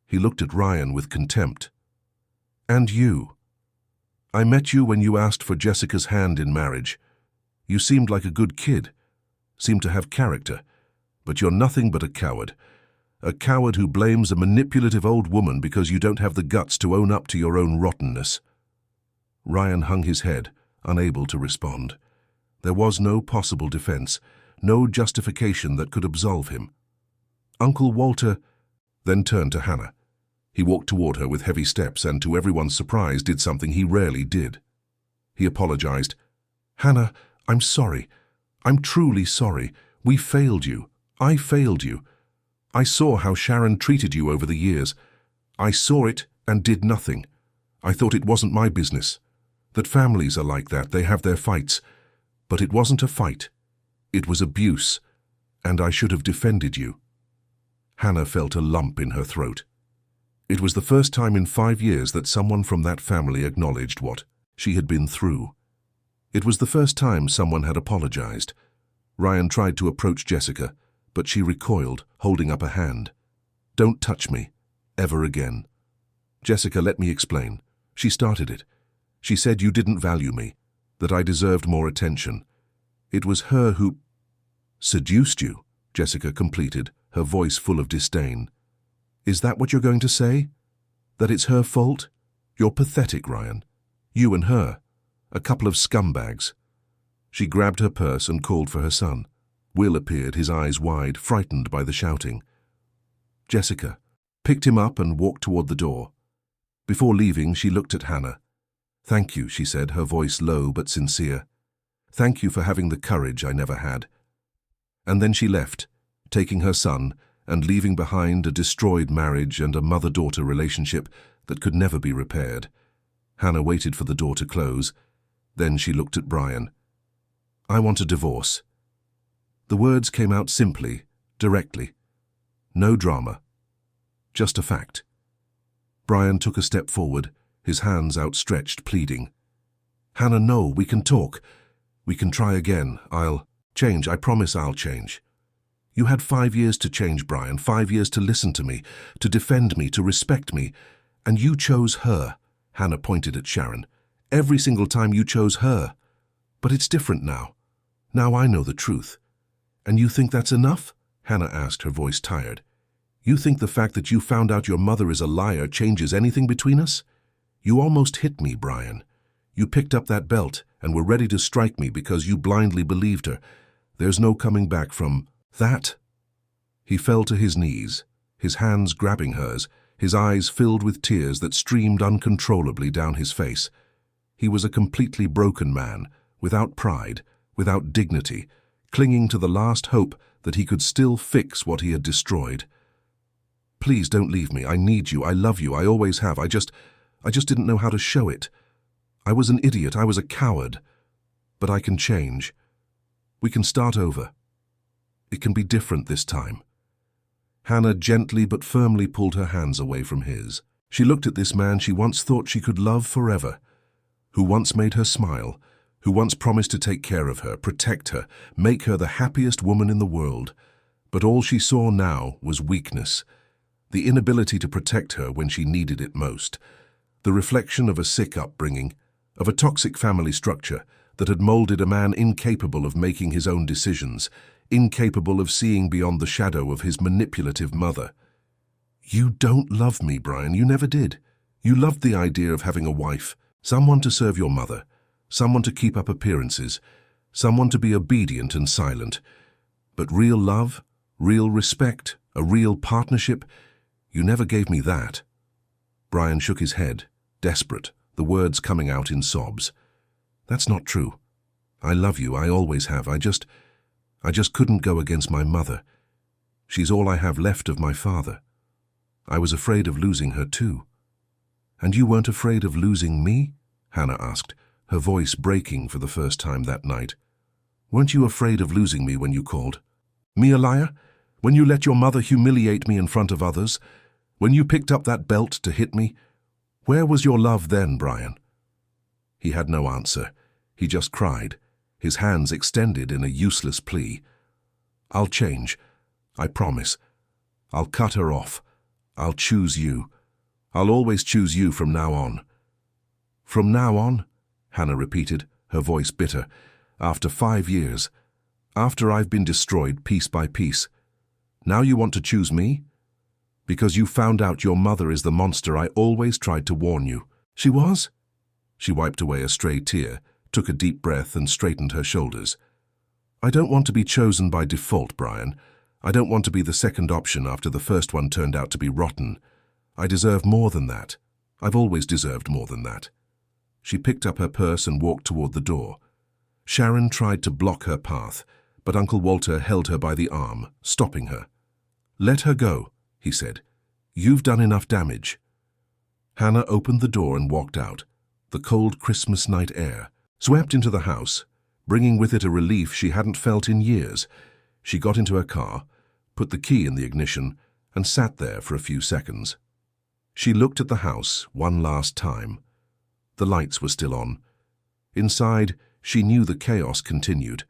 He looked at Ryan with contempt. "And you. I met you when you asked for Jessica's hand in marriage. You seemed like a good kid, seemed to have character, but you're nothing but a coward who blames a manipulative old woman because you don't have the guts to own up to your own rottenness." Ryan hung his head, unable to respond. There was no possible defense, no justification that could absolve him. Uncle Walter then turned to Hannah. He walked toward her with heavy steps and, to everyone's surprise, did something he rarely did. He apologized. "Hannah, I'm sorry. I'm truly sorry. We failed you. I failed you. I saw how Sharon treated you over the years. I saw it and did nothing. I thought it wasn't my business. That families are like that, they have their fights. But it wasn't a fight. It was abuse, and I should have defended you." Hannah felt a lump in her throat. It was the first time in 5 years that someone from that family acknowledged what she had been through. It was the first time someone had apologized. Ryan tried to approach Jessica, but she recoiled, holding up a hand. "Don't touch me, ever again." "Jessica, let me explain. She started it. She said you didn't value me, that I deserved more attention. It was her who—" "Seduced you," Jessica completed, her voice full of disdain. "Is that what you're going to say? That it's her fault? You're pathetic, Ryan. You and her. A couple of scumbags." She grabbed her purse and called for her son. Will appeared, his eyes wide, frightened by the shouting. Jessica picked him up and walked toward the door. Before leaving, she looked at Hannah. "Thank you," she said, her voice low but sincere. "Thank you for having the courage I never had." And then she left, taking her son and leaving behind a destroyed marriage and a mother-daughter relationship that could never be repaired. Hannah waited for the door to close. Then she looked at Brian. "I want a divorce." The words came out simply, directly. No drama. Just a fact. Brian took a step forward, his hands outstretched, pleading. "Hannah, no, we can talk. We can try again. I'll change. I promise I'll change. You had 5 years to change, Brian, 5 years to listen to me, to defend me, to respect me. And you chose her." Hannah pointed at Sharon. "Every single time you chose her. But it's different now. Now I know the truth." "And you think that's enough?" Hannah asked, her voice tired. "You think the fact that you found out your mother is a liar changes anything between us? You almost hit me, Brian. You picked up that belt and were ready to strike me because you blindly believed her. There's no coming back from that." He fell to his knees, his hands grabbing hers, his eyes filled with tears that streamed uncontrollably down his face. He was a completely broken man, without pride, without dignity, clinging to the last hope that he could still fix what he had destroyed. "Please don't leave me. I need you. I love you. I always have. I just didn't know how to show it. I was an idiot. I was a coward. But I can change. We can start over. It can be different this time." Hannah gently but firmly pulled her hands away from his. She looked at this man she once thought she could love forever, who once made her smile, who once promised to take care of her, protect her, make her the happiest woman in the world. But all she saw now was weakness, the inability to protect her when she needed it most, the reflection of a sick upbringing, of a toxic family structure that had molded a man incapable of making his own decisions, incapable of seeing beyond the shadow of his manipulative mother. "You don't love me, Brian. You never did. You loved the idea of having a wife, someone to serve your mother, someone to keep up appearances, someone to be obedient and silent. But real love, real respect, a real partnership, you never gave me that." Brian shook his head, desperate, the words coming out in sobs. "That's not true. I love you. I always have. I just couldn't go against my mother. She's all I have left of my father. I was afraid of losing her too." "And you weren't afraid of losing me?" Hannah asked, her voice breaking for the first time that night. "Weren't you afraid of losing me when you called me a liar? When you let your mother humiliate me in front of others? When you picked up that belt to hit me? Where was your love then, Brian?" He had no answer. He just cried, his hands extended in a useless plea. "I'll change. I promise. I'll cut her off. I'll choose you. I'll always choose you from now on." "From now on?" Hannah repeated, her voice bitter. "After 5 years. After I've been destroyed piece by piece. Now you want to choose me? Because you found out your mother is the monster I always tried to warn you." "She was?" She wiped away a stray tear, took a deep breath and straightened her shoulders. "I don't want to be chosen by default, Brian. I don't want to be the second option after the first one turned out to be rotten. I deserve more than that. I've always deserved more than that." She picked up her purse and walked toward the door. Sharon tried to block her path, but Uncle Walter held her by the arm, stopping her. "Let her go," he said. "You've done enough damage." Hannah opened the door and walked out. The cold Christmas night air swept into the house, bringing with it a relief she hadn't felt in years. She got into her car, put the key in the ignition, and sat there for a few seconds. She looked at the house one last time. The lights were still on. Inside, she knew the chaos continued,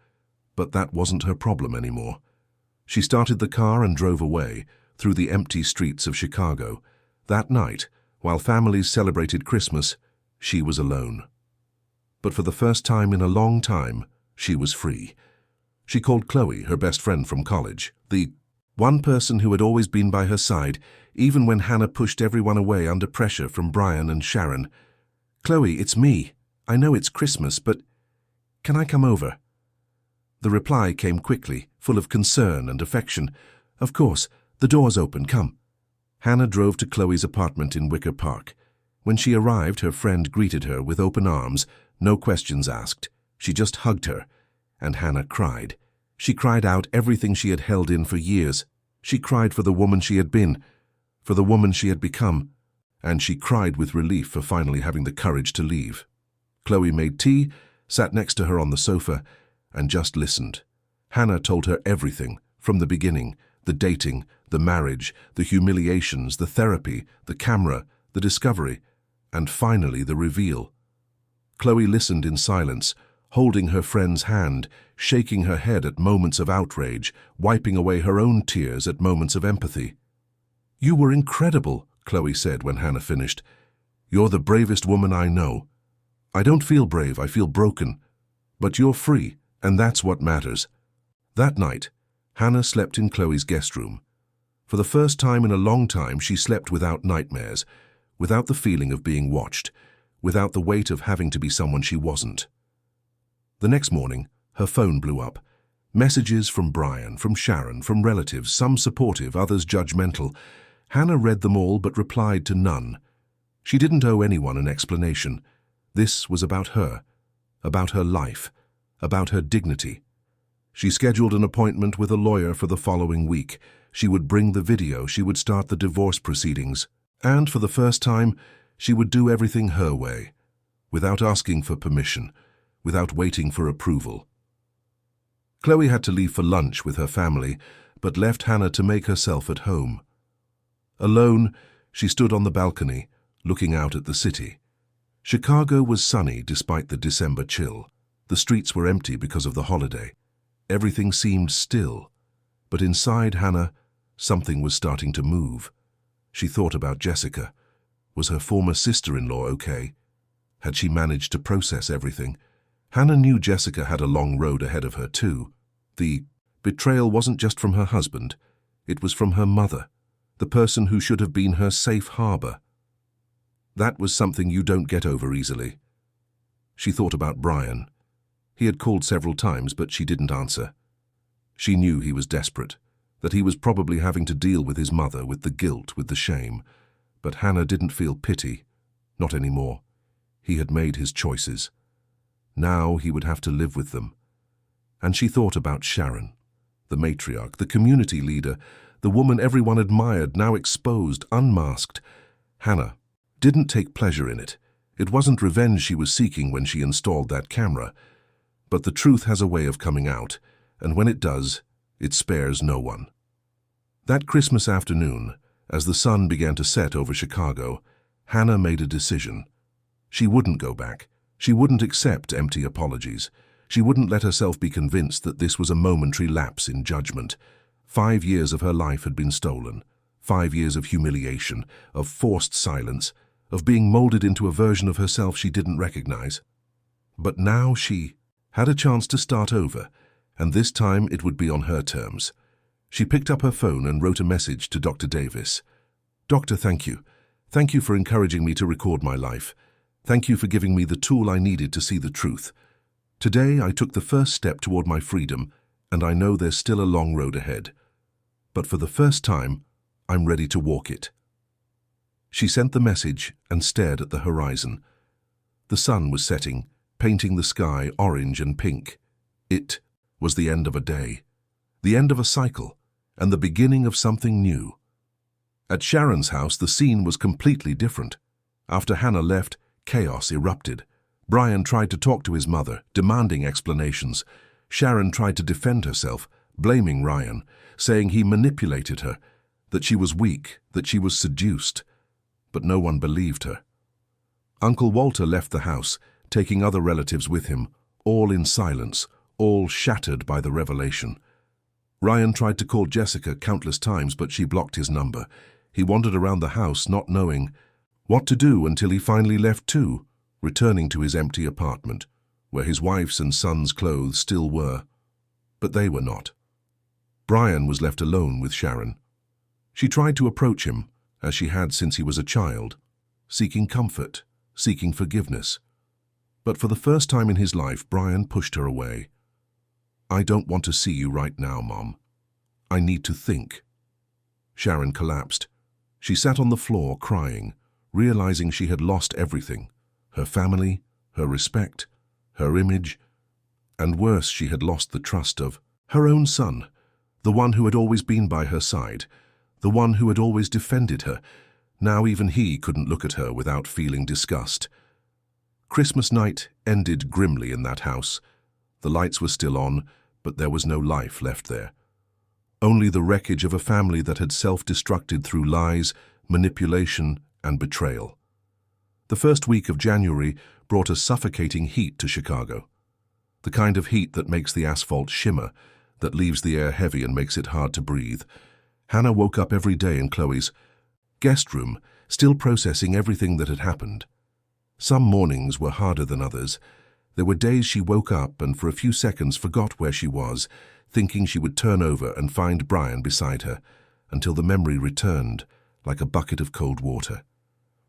but that wasn't her problem anymore. She started the car and drove away, through the empty streets of Chicago. That night, while families celebrated Christmas, she was alone. But for the first time in a long time, she was free. She called Chloe, her best friend from college, the one person who had always been by her side, even when Hannah pushed everyone away under pressure from Brian and Sharon. "Chloe, it's me. I know it's Christmas, but can I come over?" The reply came quickly, full of concern and affection. "Of course, the door's open, come." Hannah drove to Chloe's apartment in Wicker Park. When she arrived, her friend greeted her with open arms, no questions asked. She just hugged her, and Hannah cried. She cried out everything she had held in for years. She cried for the woman she had been, for the woman she had become, and she cried with relief for finally having the courage to leave. Chloe made tea, sat next to her on the sofa, and just listened. Hannah told her everything, from the beginning, the dating, the marriage, the humiliations, the therapy, the camera, the discovery, and finally the reveal. Chloe listened in silence, holding her friend's hand, shaking her head at moments of outrage, wiping away her own tears at moments of empathy. "You were incredible," Chloe said when Hannah finished. "You're the bravest woman I know. I don't feel brave, I feel broken. But you're free, and that's what matters." That night, Hannah slept in Chloe's guest room. For the first time in a long time, she slept without nightmares, without the feeling of being watched, without the weight of having to be someone she wasn't. The next morning, her phone blew up. Messages from Brian, from Sharon, from relatives, some supportive, others judgmental. Hannah read them all but replied to none. She didn't owe anyone an explanation. This was about her life, about her dignity. She scheduled an appointment with a lawyer for the following week. She would bring the video, she would start the divorce proceedings, and for the first time, she would do everything her way, without asking for permission, without waiting for approval. Chloe had to leave for lunch with her family, but left Hannah to make herself at home. Alone, she stood on the balcony, looking out at the city. Chicago was sunny despite the December chill. The streets were empty because of the holiday. Everything seemed still, but inside Hannah, something was starting to move. She thought about Jessica. Was her former sister-in-law okay? Had she managed to process everything? Hannah knew Jessica had a long road ahead of her too. The betrayal wasn't just from her husband. It was from her mother, the person who should have been her safe harbor. That was something you don't get over easily. She thought about Brian. He had called several times, but she didn't answer. She knew he was desperate, that he was probably having to deal with his mother, with the guilt, with the shame. But Hannah didn't feel pity. Not anymore. He had made his choices. Now he would have to live with them. And she thought about Sharon, the matriarch, the community leader, the woman everyone admired, now exposed, unmasked. Hannah didn't take pleasure in it. It wasn't revenge she was seeking when she installed that camera. But the truth has a way of coming out, and when it does, it spares no one. That Christmas afternoon, as the sun began to set over Chicago, Hannah made a decision. She wouldn't go back. She wouldn't accept empty apologies. She wouldn't let herself be convinced that this was a momentary lapse in judgment. 5 years of her life had been stolen. 5 years of humiliation, of forced silence, of being molded into a version of herself she didn't recognize. But now she had a chance to start over, and this time it would be on her terms. She picked up her phone and wrote a message to Dr. Davis. "Doctor, thank you. Thank you for encouraging me to record my life. Thank you for giving me the tool I needed to see the truth. Today I took the first step toward my freedom, and I know there's still a long road ahead. But for the first time, I'm ready to walk it." She sent the message and stared at the horizon. The sun was setting, painting the sky orange and pink. It was the end of a day, the end of a cycle, and the beginning of something new. At Sharon's house, the scene was completely different. After Hannah left, chaos erupted. Brian tried to talk to his mother, demanding explanations. Sharon tried to defend herself, blaming Ryan, saying he manipulated her, that she was weak, that she was seduced. But no one believed her. Uncle Walter left the house, taking other relatives with him, all in silence, all shattered by the revelation. Ryan tried to call Jessica countless times, but she blocked his number. He wandered around the house, not knowing what to do, until he finally left too, returning to his empty apartment, where his wife's and son's clothes still were. But they were not. Brian was left alone with Sharon. She tried to approach him, as she had since he was a child, seeking comfort, seeking forgiveness. But for the first time in his life, Brian pushed her away. "I don't want to see you right now, Mom. I need to think." Sharon collapsed. She sat on the floor crying, realizing she had lost everything: her family, her respect, her image, and worse, she had lost the trust of her own son, the one who had always been by her side, the one who had always defended her. Now even he couldn't look at her without feeling disgust. Christmas night ended grimly in that house. The lights were still on, but there was no life left there. Only the wreckage of a family that had self-destructed through lies, manipulation, and betrayal. The first week of January brought a suffocating heat to Chicago. The kind of heat that makes the asphalt shimmer, that leaves the air heavy and makes it hard to breathe. Hannah woke up every day in Chloe's guest room, still processing everything that had happened. Some mornings were harder than others. There were days she woke up and for a few seconds forgot where she was, thinking she would turn over and find Brian beside her, until the memory returned, like a bucket of cold water.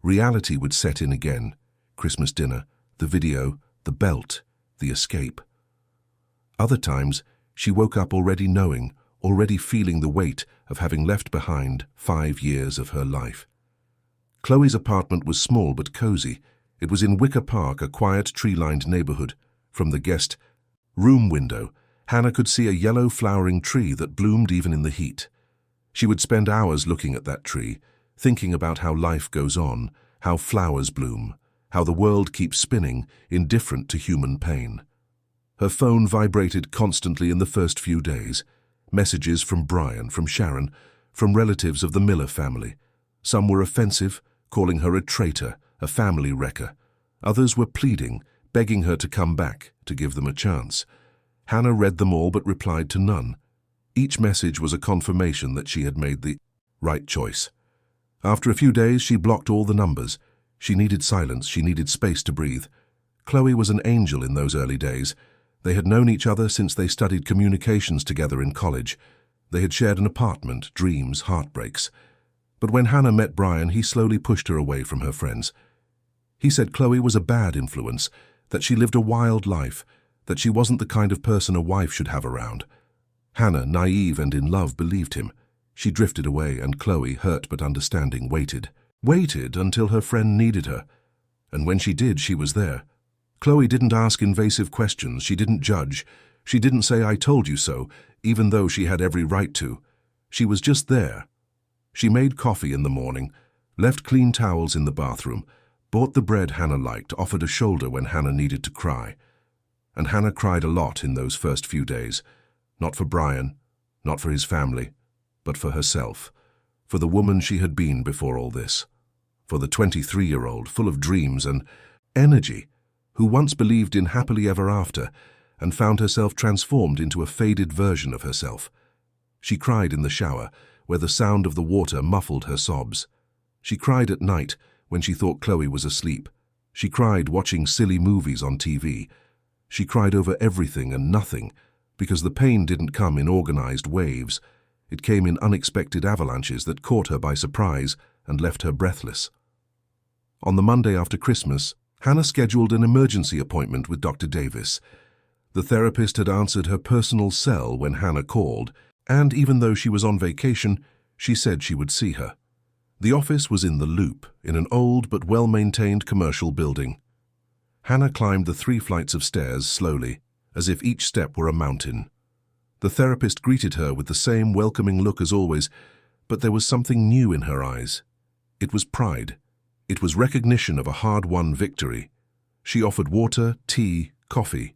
Reality would set in again: Christmas dinner, the video, the belt, the escape. Other times, she woke up already knowing, already feeling the weight of having left behind 5 years of her life. Chloe's apartment was small but cozy. It was in Wicker Park, a quiet, tree-lined neighborhood. From the guest room window, Hannah could see a yellow flowering tree that bloomed even in the heat. She would spend hours looking at that tree, thinking about how life goes on, how flowers bloom, how the world keeps spinning, indifferent to human pain. Her phone vibrated constantly in the first few days. Messages from Brian, from Sharon, from relatives of the Miller family. Some were offensive, calling her a traitor, a family wrecker. Others were pleading, begging her to come back, to give them a chance. Hannah read them all but replied to none. Each message was a confirmation that she had made the right choice. After a few days, she blocked all the numbers. She needed silence, she needed space to breathe. Chloe was an angel in those early days. They had known each other since they studied communications together in college. They had shared an apartment, dreams, heartbreaks. But when Hannah met Brian, he slowly pushed her away from her friends. He said Chloe was a bad influence, that she lived a wild life, that she wasn't the kind of person a wife should have around. Hannah, naive and in love, believed him. She drifted away, and Chloe, hurt but understanding, waited. Waited until her friend needed her. And when she did, she was there. Chloe didn't ask invasive questions, she didn't judge. She didn't say, "I told you so," even though she had every right to. She was just there. She made coffee in the morning, left clean towels in the bathroom, bought the bread Hannah liked, offered a shoulder when Hannah needed to cry. And Hannah cried a lot in those first few days. Not for Brian, not for his family, but for herself, for the woman she had been before all this, for the 23-year-old full of dreams and energy, who once believed in happily ever after and found herself transformed into a faded version of herself. She cried in the shower, where the sound of the water muffled her sobs. She cried at night when she thought Chloe was asleep. She cried watching silly movies on TV. She cried over everything and nothing, because the pain didn't come in organized waves. It came in unexpected avalanches that caught her by surprise and left her breathless. On the Monday after Christmas, Hannah scheduled an emergency appointment with Dr. Davis. The therapist had answered her personal cell when Hannah called, and even though she was on vacation, she said she would see her. The office was in the Loop, in an old but well-maintained commercial building. Hannah climbed the 3 flights of stairs slowly, as if each step were a mountain. The therapist greeted her with the same welcoming look as always, but there was something new in her eyes. It was pride. It was recognition of a hard-won victory. She offered water, tea, coffee.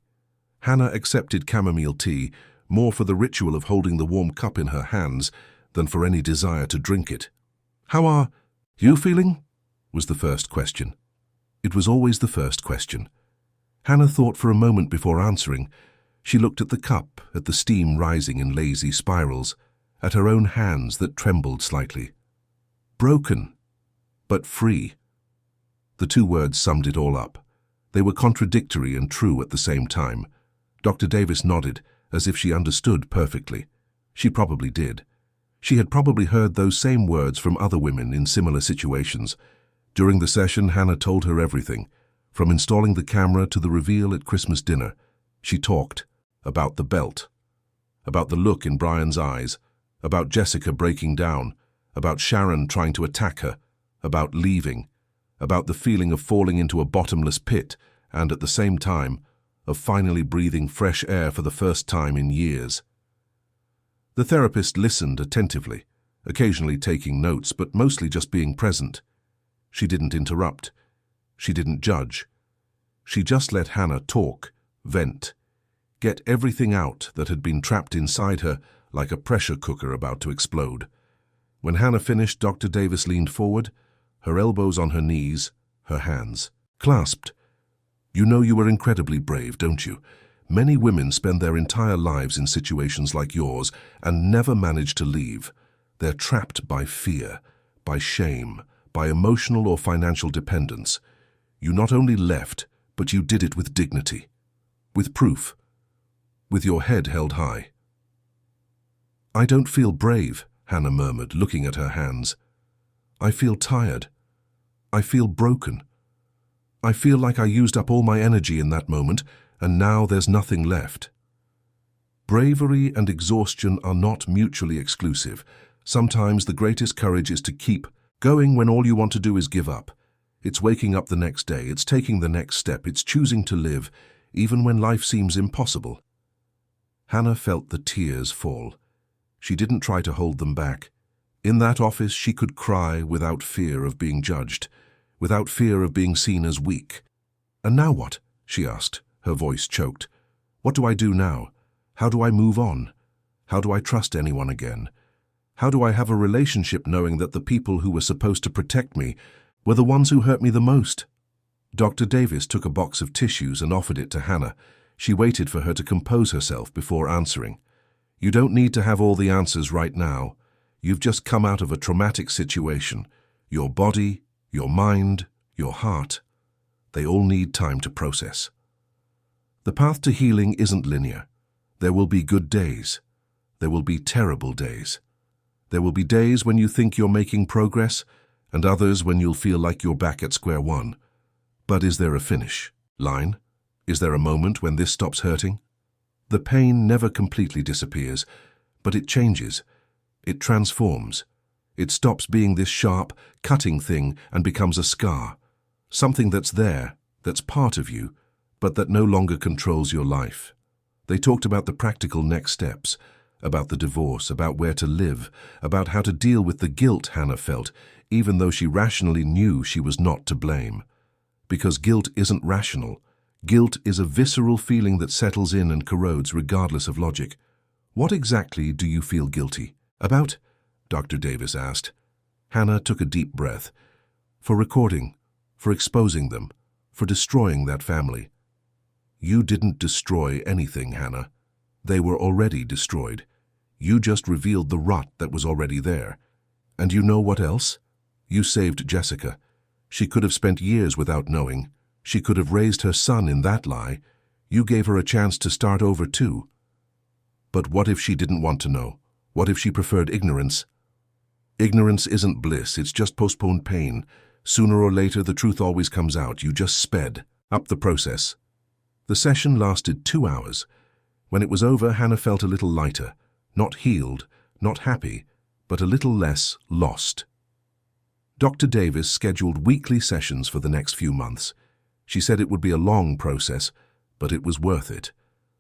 Hannah accepted chamomile tea, more for the ritual of holding the warm cup in her hands than for any desire to drink it. "How are you feeling?" was the first question. It was always the first question. Hannah thought for a moment before answering. She looked at the cup, at the steam rising in lazy spirals, at her own hands that trembled slightly. Broken, but free. The 2 words summed it all up. They were contradictory and true at the same time. Dr. Davis nodded, as if she understood perfectly. She probably did. She had probably heard those same words from other women in similar situations. During the session, Hannah told her everything, from installing the camera to the reveal at Christmas dinner. She talked about the belt, about the look in Brian's eyes, about Jessica breaking down, about Sharon trying to attack her, about leaving, about the feeling of falling into a bottomless pit and, at the same time, of finally breathing fresh air for the first time in years. The therapist listened attentively, occasionally taking notes, but mostly just being present. She didn't interrupt. She didn't judge. She just let Hannah talk, vent, get everything out that had been trapped inside her like a pressure cooker about to explode. When Hannah finished, Dr. Davis leaned forward, her elbows on her knees, her hands clasped. "You know you are incredibly brave, don't you? Many women spend their entire lives in situations like yours and never manage to leave. They're trapped by fear, by shame, by emotional or financial dependence. You not only left, but you did it with dignity, with proof, with your head held high." "I don't feel brave," Hannah murmured, looking at her hands. "I feel tired. I feel broken. I feel like I used up all my energy in that moment, and now there's nothing left." Bravery and exhaustion are not mutually exclusive. Sometimes the greatest courage is to keep going when all you want to do is give up. It's waking up the next day, it's taking the next step, it's choosing to live, even when life seems impossible. Hannah felt the tears fall. She didn't try to hold them back. In that office, she could cry without fear of being judged, without fear of being seen as weak. "And now what?" she asked, her voice choked. "What do I do now? How do I move on? How do I trust anyone again? How do I have a relationship knowing that the people who were supposed to protect me were the ones who hurt me the most?" Dr. Davis took a box of tissues and offered it to Hannah. She waited for her to compose herself before answering. "You don't need to have all the answers right now. You've just come out of a traumatic situation. Your body, your mind, your heart, they all need time to process. The path to healing isn't linear. There will be good days. There will be terrible days. There will be days when you think you're making progress, and others when you'll feel like you're back at square one. But is there a finish line? Is there a moment when this stops hurting? The pain never completely disappears, but it changes. It transforms. It stops being this sharp, cutting thing and becomes a scar. Something that's there, that's part of you, but that no longer controls your life. They talked about the practical next steps, about the divorce, about where to live, about how to deal with the guilt Hannah felt, even though she rationally knew she was not to blame. Because guilt isn't rational. Guilt is a visceral feeling that settles in and corrodes regardless of logic. "What exactly do you feel guilty about?" Dr. Davis asked. Hannah took a deep breath. "For recording, for exposing them, for destroying that family." "You didn't destroy anything, Hannah. They were already destroyed. You just revealed the rot that was already there. And you know what else? You saved Jessica. She could have spent years without knowing. She could have raised her son in that lie. You gave her a chance to start over too. But what if she didn't want to know? What if she preferred ignorance? Ignorance isn't bliss, it's just postponed pain. Sooner or later, the truth always comes out. You just sped up the process." The session lasted 2 hours. When it was over, Hannah felt a little lighter, not healed, not happy, but a little less lost. Dr. Davis scheduled weekly sessions for the next few months. She said it would be a long process, but it was worth it.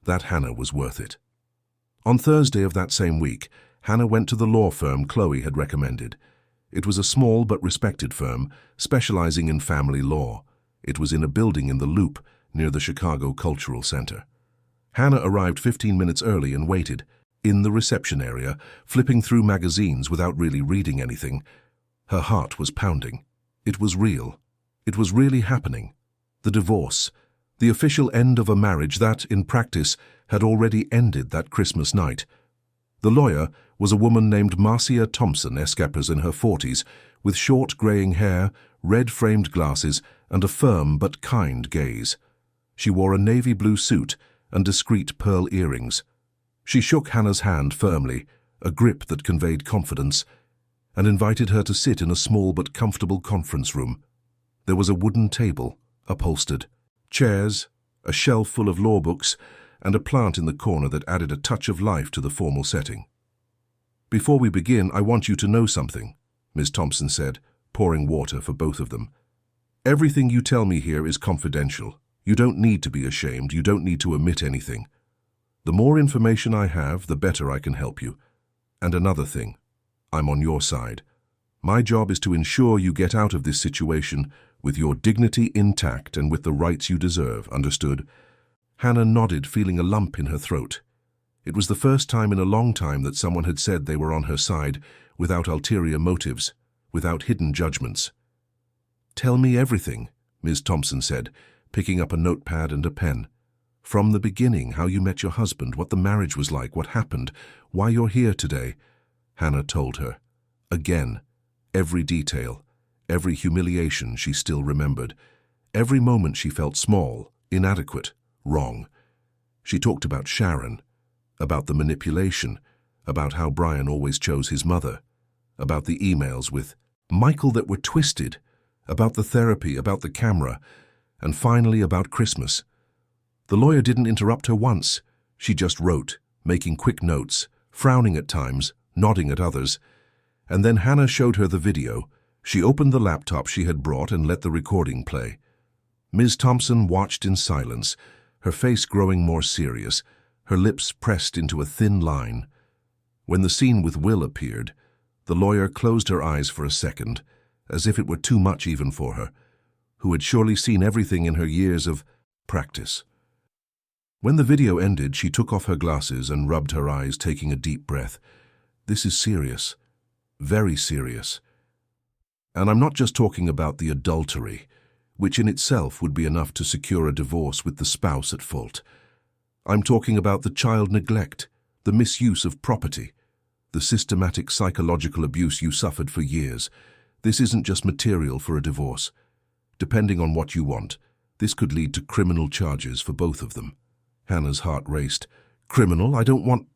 That Hannah was worth it. On Thursday of that same week, Hannah went to the law firm Chloe had recommended. It was a small but respected firm, specializing in family law. It was in a building in the Loop, near the Chicago Cultural Center. Hannah arrived 15 minutes early and waited, in the reception area, flipping through magazines without really reading anything. Her heart was pounding. It was real. It was really happening. The divorce, the official end of a marriage that, in practice, had already ended that Christmas night. The lawyer was a woman named Marcia Thompson, Escapers in her 40s, with short graying hair, red-framed glasses, and a firm but kind gaze. She wore a navy blue suit and discreet pearl earrings. She shook Hannah's hand firmly, a grip that conveyed confidence, and invited her to sit in a small but comfortable conference room. There was a wooden table, upholstered, chairs, a shelf full of law books, and a plant in the corner that added a touch of life to the formal setting. "Before we begin, I want you to know something," Ms. Thompson said, pouring water for both of them. "Everything you tell me here is confidential. You don't need to be ashamed. You don't need to omit anything. The more information I have, the better I can help you. And another thing, I'm on your side. My job is to ensure you get out of this situation with your dignity intact and with the rights you deserve, understood?" Hannah nodded, feeling a lump in her throat. It was the first time in a long time that someone had said they were on her side, without ulterior motives, without hidden judgments. "Tell me everything," Ms. Thompson said, picking up a notepad and a pen. "From the beginning, how you met your husband, what the marriage was like, what happened, why you're here today." Hannah told her. Again, every detail, every humiliation she still remembered. Every moment she felt small, inadequate, wrong. She talked about Sharon, about the manipulation, about how Brian always chose his mother, about the emails with Michael that were twisted, about the therapy, about the camera, and finally about Christmas. The lawyer didn't interrupt her once. She just wrote, making quick notes, frowning at times, nodding at others. And then Hannah showed her the video. She opened the laptop she had brought and let the recording play. Ms. Thompson watched in silence, her face growing more serious, her lips pressed into a thin line. When the scene with Will appeared, the lawyer closed her eyes for a second, as if it were too much even for her, who had surely seen everything in her years of practice. When the video ended, she took off her glasses and rubbed her eyes, taking a deep breath. This is serious. Very serious. And I'm not just talking about the adultery, which in itself would be enough to secure a divorce with the spouse at fault. I'm talking about the child neglect, the misuse of property, the systematic psychological abuse you suffered for years. This isn't just material for a divorce. Depending on what you want, this could lead to criminal charges for both of them. Hannah's heart raced. Criminal? I don't want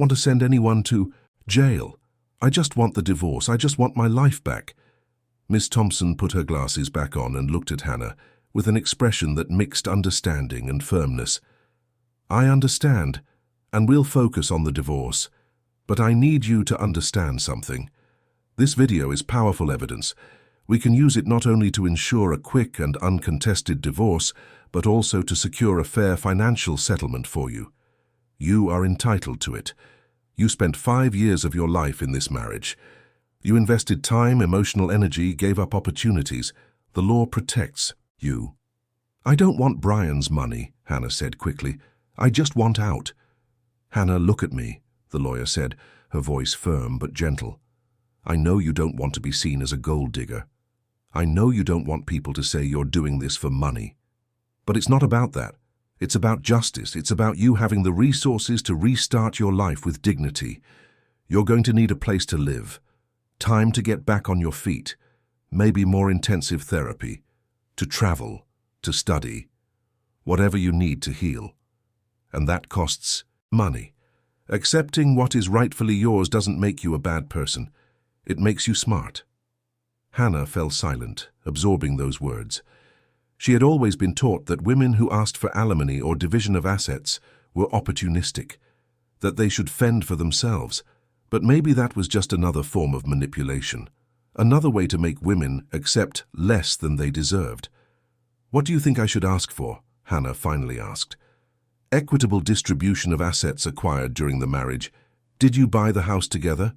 to send anyone to jail. I just want the divorce. I just want my life back. Miss Thompson put her glasses back on and looked at Hannah with an expression that mixed understanding and firmness. I understand, and we'll focus on the divorce. But I need you to understand something. This video is powerful evidence. We can use it not only to ensure a quick and uncontested divorce, but also to secure a fair financial settlement for you. You are entitled to it. You spent 5 years of your life in this marriage. You invested time, emotional energy, gave up opportunities. The law protects you. I don't want Brian's money, Hannah said quickly. I just want out. Hannah, look at me, the lawyer said, her voice firm but gentle. I know you don't want to be seen as a gold digger. I know you don't want people to say you're doing this for money. But it's not about that. It's about justice. It's about you having the resources to restart your life with dignity. You're going to need a place to live, time to get back on your feet, maybe more intensive therapy, to travel, to study, whatever you need to heal. And that costs money. Accepting what is rightfully yours doesn't make you a bad person. It makes you smart. Hannah fell silent, absorbing those words. She had always been taught that women who asked for alimony or division of assets were opportunistic, that they should fend for themselves. But maybe that was just another form of manipulation, another way to make women accept less than they deserved. What do you think I should ask for? Hannah finally asked. Equitable distribution of assets acquired during the marriage. Did you buy the house together?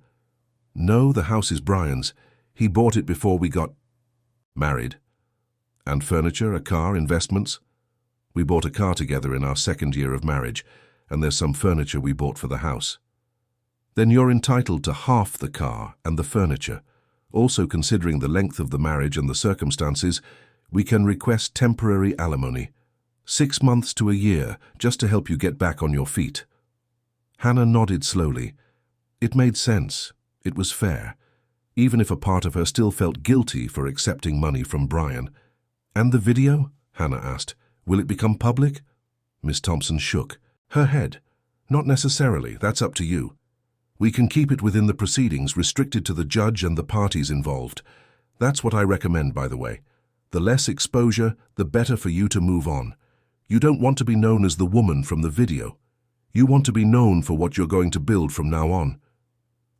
No, the house is Brian's. He bought it before we got married. And furniture, a car, investments? We bought a car together in our 2nd year of marriage, and there's some furniture we bought for the house. Then you're entitled to half the car and the furniture. Also, considering the length of the marriage and the circumstances, we can request temporary alimony, 6 months to a year, just to help you get back on your feet. Hannah nodded slowly. It made sense. It was fair, even if a part of her still felt guilty for accepting money from Brian. And the video? Hannah asked. Will it become public? Miss Thompson shook her head. Not necessarily. That's up to you. We can keep it within the proceedings, restricted to the judge and the parties involved. That's what I recommend, by the way. The less exposure, the better for you to move on. You don't want to be known as the woman from the video. You want to be known for what you're going to build from now on.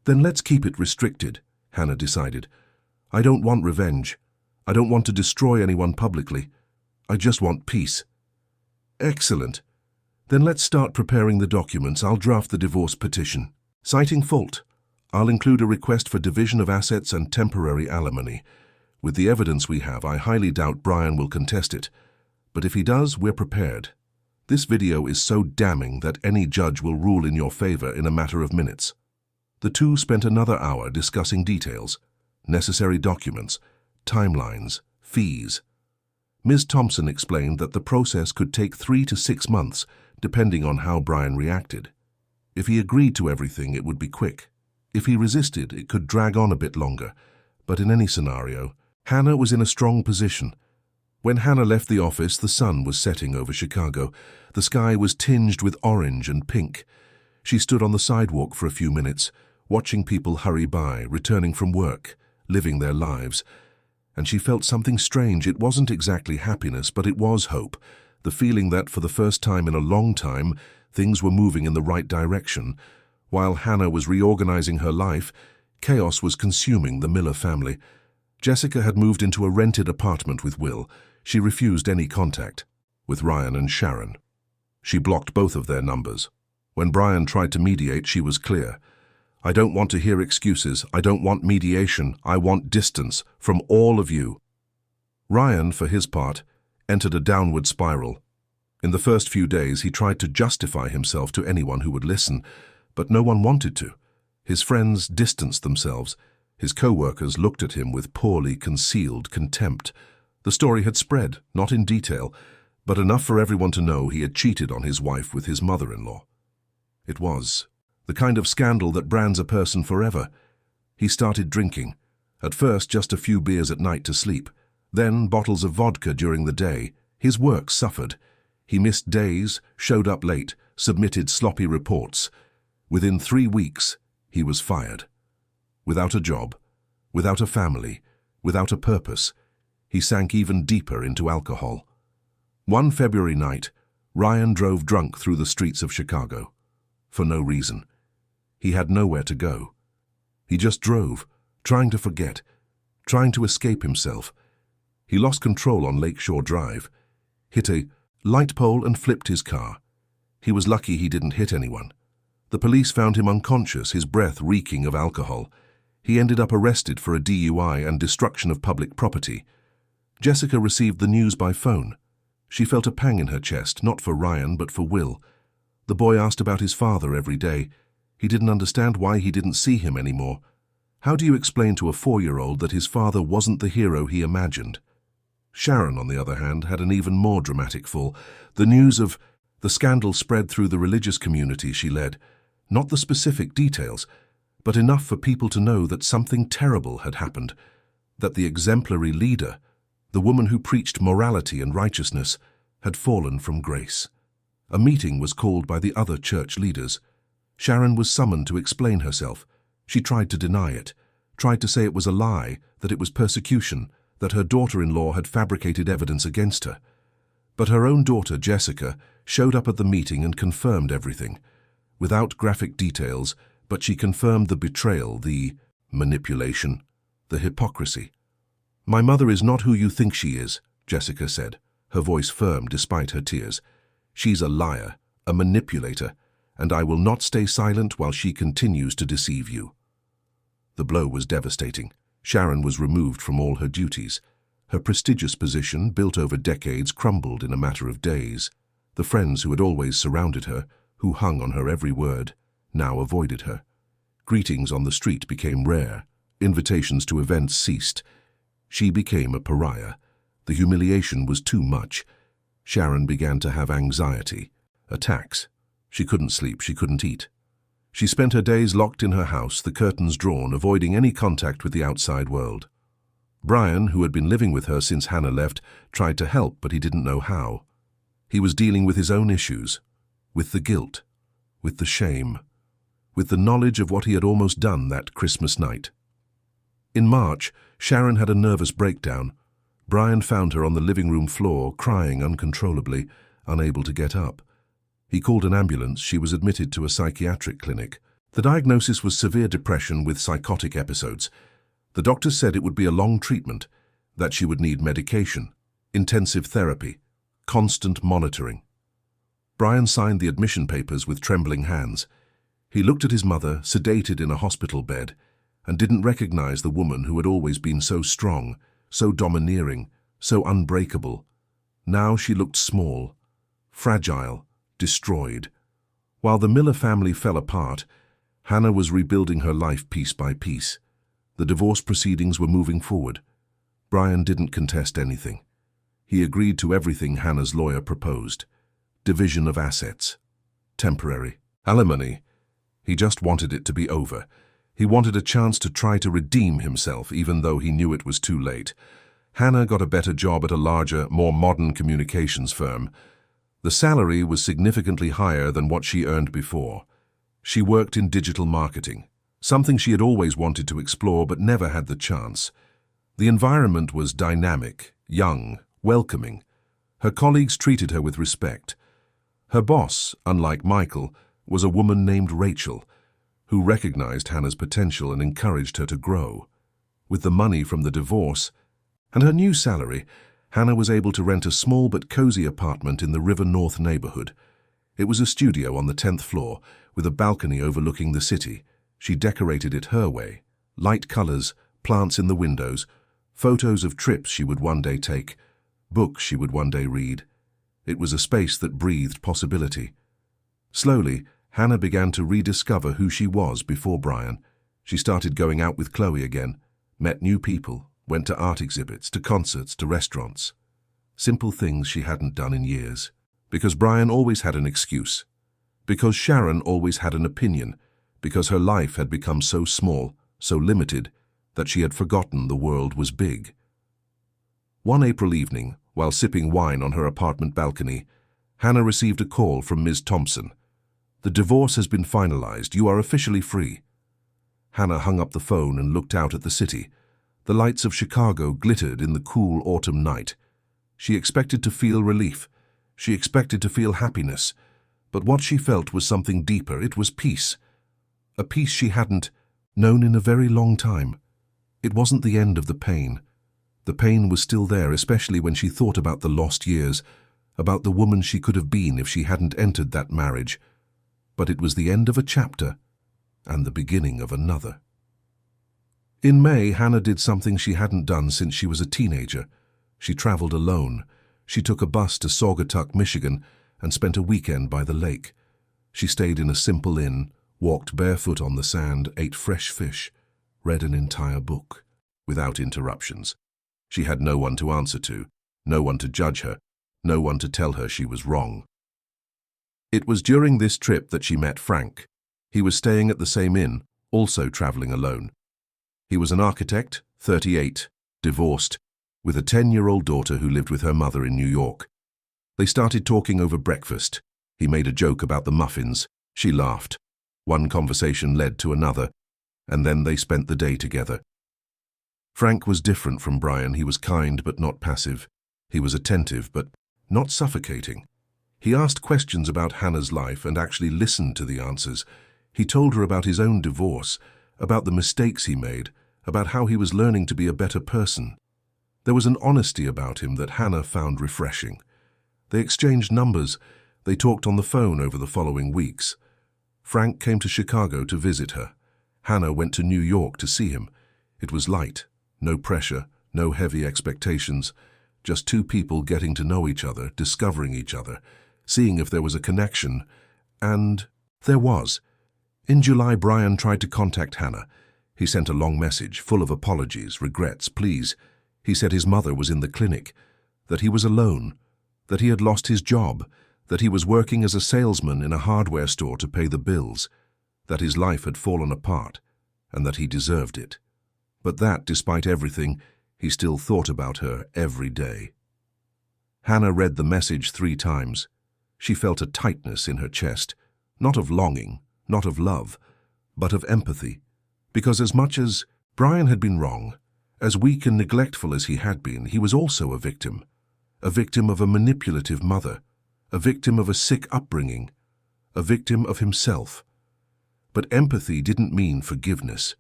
Then let's keep it restricted, Hannah decided. I don't want revenge. I don't want to destroy anyone publicly. I just want peace. Excellent. Then let's start preparing the documents. I'll draft the divorce petition. Citing fault, I'll include a request for division of assets and temporary alimony. With the evidence we have, I highly doubt Brian will contest it. But if he does, we're prepared. This video is so damning that any judge will rule in your favor in a matter of minutes. The two spent another hour discussing details, necessary documents, timelines, fees. Ms. Thompson explained that the process could take 3 to 6 months, depending on how Brian reacted. If he agreed to everything, it would be quick. If he resisted, it could drag on a bit longer. But in any scenario, Hannah was in a strong position. When Hannah left the office, the sun was setting over Chicago. The sky was tinged with orange and pink. She stood on the sidewalk for a few minutes, watching people hurry by, returning from work, living their lives. And she felt something strange. It wasn't exactly happiness, but it was hope. The feeling that, for the first time in a long time, Things were moving in the right direction. While Hannah was reorganizing her life, chaos was consuming the Miller family. Jessica had moved into a rented apartment with Will. She refused any contact with Ryan and Sharon. She blocked both of their numbers. When Brian tried to mediate, she was clear. "I don't want to hear excuses. I don't want mediation. I want distance from all of you." Ryan, for his part, entered a downward spiral. In the first few days, he tried to justify himself to anyone who would listen, but no one wanted to. His friends distanced themselves. His co-workers looked at him with poorly concealed contempt. The story had spread, not in detail, but enough for everyone to know he had cheated on his wife with his mother-in-law. It was the kind of scandal that brands a person forever. He started drinking. At first, just a few beers at night to sleep. Then bottles of vodka during the day. His work suffered. He missed days, showed up late, submitted sloppy reports. Within 3 weeks, he was fired. Without a job, without a family, without a purpose, he sank even deeper into alcohol. One February night, Ryan drove drunk through the streets of Chicago. For no reason. He had nowhere to go. He just drove, trying to forget, trying to escape himself. He lost control on Lakeshore Drive, hit a light pole and flipped his car. He was lucky he didn't hit anyone. The police found him unconscious, his breath reeking of alcohol. He ended up arrested for a DUI and destruction of public property. Jessica received the news by phone. She felt a pang in her chest, not for Ryan, but for Will. The boy asked about his father every day. He didn't understand why he didn't see him anymore. How do you explain to a 4-year-old that his father wasn't the hero he imagined? Sharon, on the other hand, had an even more dramatic fall. The news of the scandal spread through the religious community she led. Not the specific details, but enough for people to know that something terrible had happened, that the exemplary leader, the woman who preached morality and righteousness, had fallen from grace. A meeting was called by the other church leaders. Sharon was summoned to explain herself. She tried to deny it, tried to say it was a lie, that it was persecution, that her daughter-in-law had fabricated evidence against her. But her own daughter, Jessica, showed up at the meeting and confirmed everything. Without graphic details, but she confirmed the betrayal, the manipulation, the hypocrisy. "My mother is not who you think she is," Jessica said, her voice firm despite her tears. "She's a liar, a manipulator, and I will not stay silent while she continues to deceive you." The blow was devastating. Sharon was removed from all her duties. Her prestigious position, built over decades, crumbled in a matter of days. The friends who had always surrounded her, who hung on her every word, now avoided her. Greetings on the street became rare. Invitations to events ceased. She became a pariah. The humiliation was too much. Sharon began to have anxiety, attacks. She couldn't sleep, she couldn't eat. She spent her days locked in her house, the curtains drawn, avoiding any contact with the outside world. Brian, who had been living with her since Hannah left, tried to help, but he didn't know how. He was dealing with his own issues, with the guilt, with the shame, with the knowledge of what he had almost done that Christmas night. In March, Sharon had a nervous breakdown. Brian found her on the living room floor, crying uncontrollably, unable to get up. He called an ambulance. She was admitted to a psychiatric clinic. The diagnosis was severe depression with psychotic episodes. The doctors said it would be a long treatment, that she would need medication, intensive therapy, constant monitoring. Brian signed the admission papers with trembling hands. He looked at his mother, sedated in a hospital bed, and didn't recognize the woman who had always been so strong, so domineering, so unbreakable. Now she looked small, fragile, destroyed. While the Miller family fell apart, Hannah was rebuilding her life piece by piece. The divorce proceedings were moving forward. Brian didn't contest anything. He agreed to everything Hannah's lawyer proposed. Division of assets. Temporary. Alimony. He just wanted it to be over. He wanted a chance to try to redeem himself, even though he knew it was too late. Hannah got a better job at a larger, more modern communications firm. The salary was significantly higher than what she earned before. She worked in digital marketing, something she had always wanted to explore but never had the chance. The environment was dynamic, young, welcoming. Her colleagues treated her with respect. Her boss, unlike Michael, was a woman named Rachel, who recognized Hannah's potential and encouraged her to grow. With the money from the divorce and her new salary, Hannah was able to rent a small but cozy apartment in the River North neighborhood. It was a studio on the 10th floor, with a balcony overlooking the city. She decorated it her way. Light colors, plants in the windows, photos of trips she would one day take, books she would one day read. It was a space that breathed possibility. Slowly, Hannah began to rediscover who she was before Brian. She started going out with Chloe again, met new people, went to art exhibits, to concerts, to restaurants. Simple things she hadn't done in years. Because Brian always had an excuse. Because Sharon always had an opinion. Because her life had become so small, so limited, that she had forgotten the world was big. One April evening, while sipping wine on her apartment balcony, Hannah received a call from Ms. Thompson. "The divorce has been finalized. You are officially free." Hannah hung up the phone and looked out at the city. The lights of Chicago glittered in the cool autumn night. She expected to feel relief. She expected to feel happiness. But what she felt was something deeper. It was peace. A peace she hadn't known in a very long time. It wasn't the end of the pain. The pain was still there, especially when she thought about the lost years, about the woman she could have been if she hadn't entered that marriage. But it was the end of a chapter and the beginning of another. In May, Hannah did something she hadn't done since she was a teenager. She traveled alone. She took a bus to Saugatuck, Michigan, and spent a weekend by the lake. She stayed in a simple inn, walked barefoot on the sand, ate fresh fish, read an entire book, without interruptions. She had no one to answer to, no one to judge her, no one to tell her she was wrong. It was during this trip that she met Frank. He was staying at the same inn, also traveling alone. He was an architect, 38, divorced, with a 10-year-old daughter who lived with her mother in New York. They started talking over breakfast. He made a joke about the muffins. She laughed. One conversation led to another, and then they spent the day together. Frank was different from Brian. He was kind but not passive. He was attentive but not suffocating. He asked questions about Hannah's life and actually listened to the answers. He told her about his own divorce, about the mistakes he made, about how he was learning to be a better person. There was an honesty about him that Hannah found refreshing. They exchanged numbers. They talked on the phone over the following weeks. Frank came to Chicago to visit her. Hannah went to New York to see him. It was light, no pressure, no heavy expectations, just two people getting to know each other, discovering each other, seeing if there was a connection. And there was. In July, Brian tried to contact Hannah. He sent a long message, full of apologies, regrets, pleas. He said his mother was in the clinic, that he was alone, that he had lost his job, that he was working as a salesman in a hardware store to pay the bills, that his life had fallen apart, and that he deserved it. But that, despite everything, he still thought about her every day. Hannah read the message 3 times. She felt a tightness in her chest, not of longing, not of love, but of empathy, because as much as Brian had been wrong, as weak and neglectful as he had been, he was also a victim of a manipulative mother, a victim of a sick upbringing, a victim of himself. But empathy didn't mean forgiveness,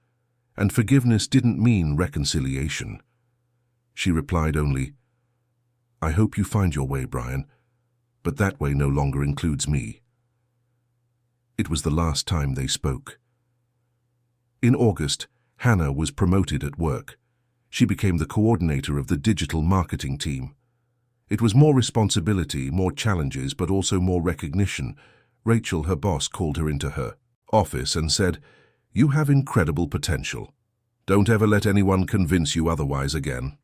and forgiveness didn't mean reconciliation. She replied only, "I hope you find your way, Brian, but that way no longer includes me." It was the last time they spoke. In August, Hannah was promoted at work. She became the coordinator of the digital marketing team. It was more responsibility, more challenges, but also more recognition. Rachel, her boss, called her into her office and said, "You have incredible potential. Don't ever let anyone convince you otherwise again."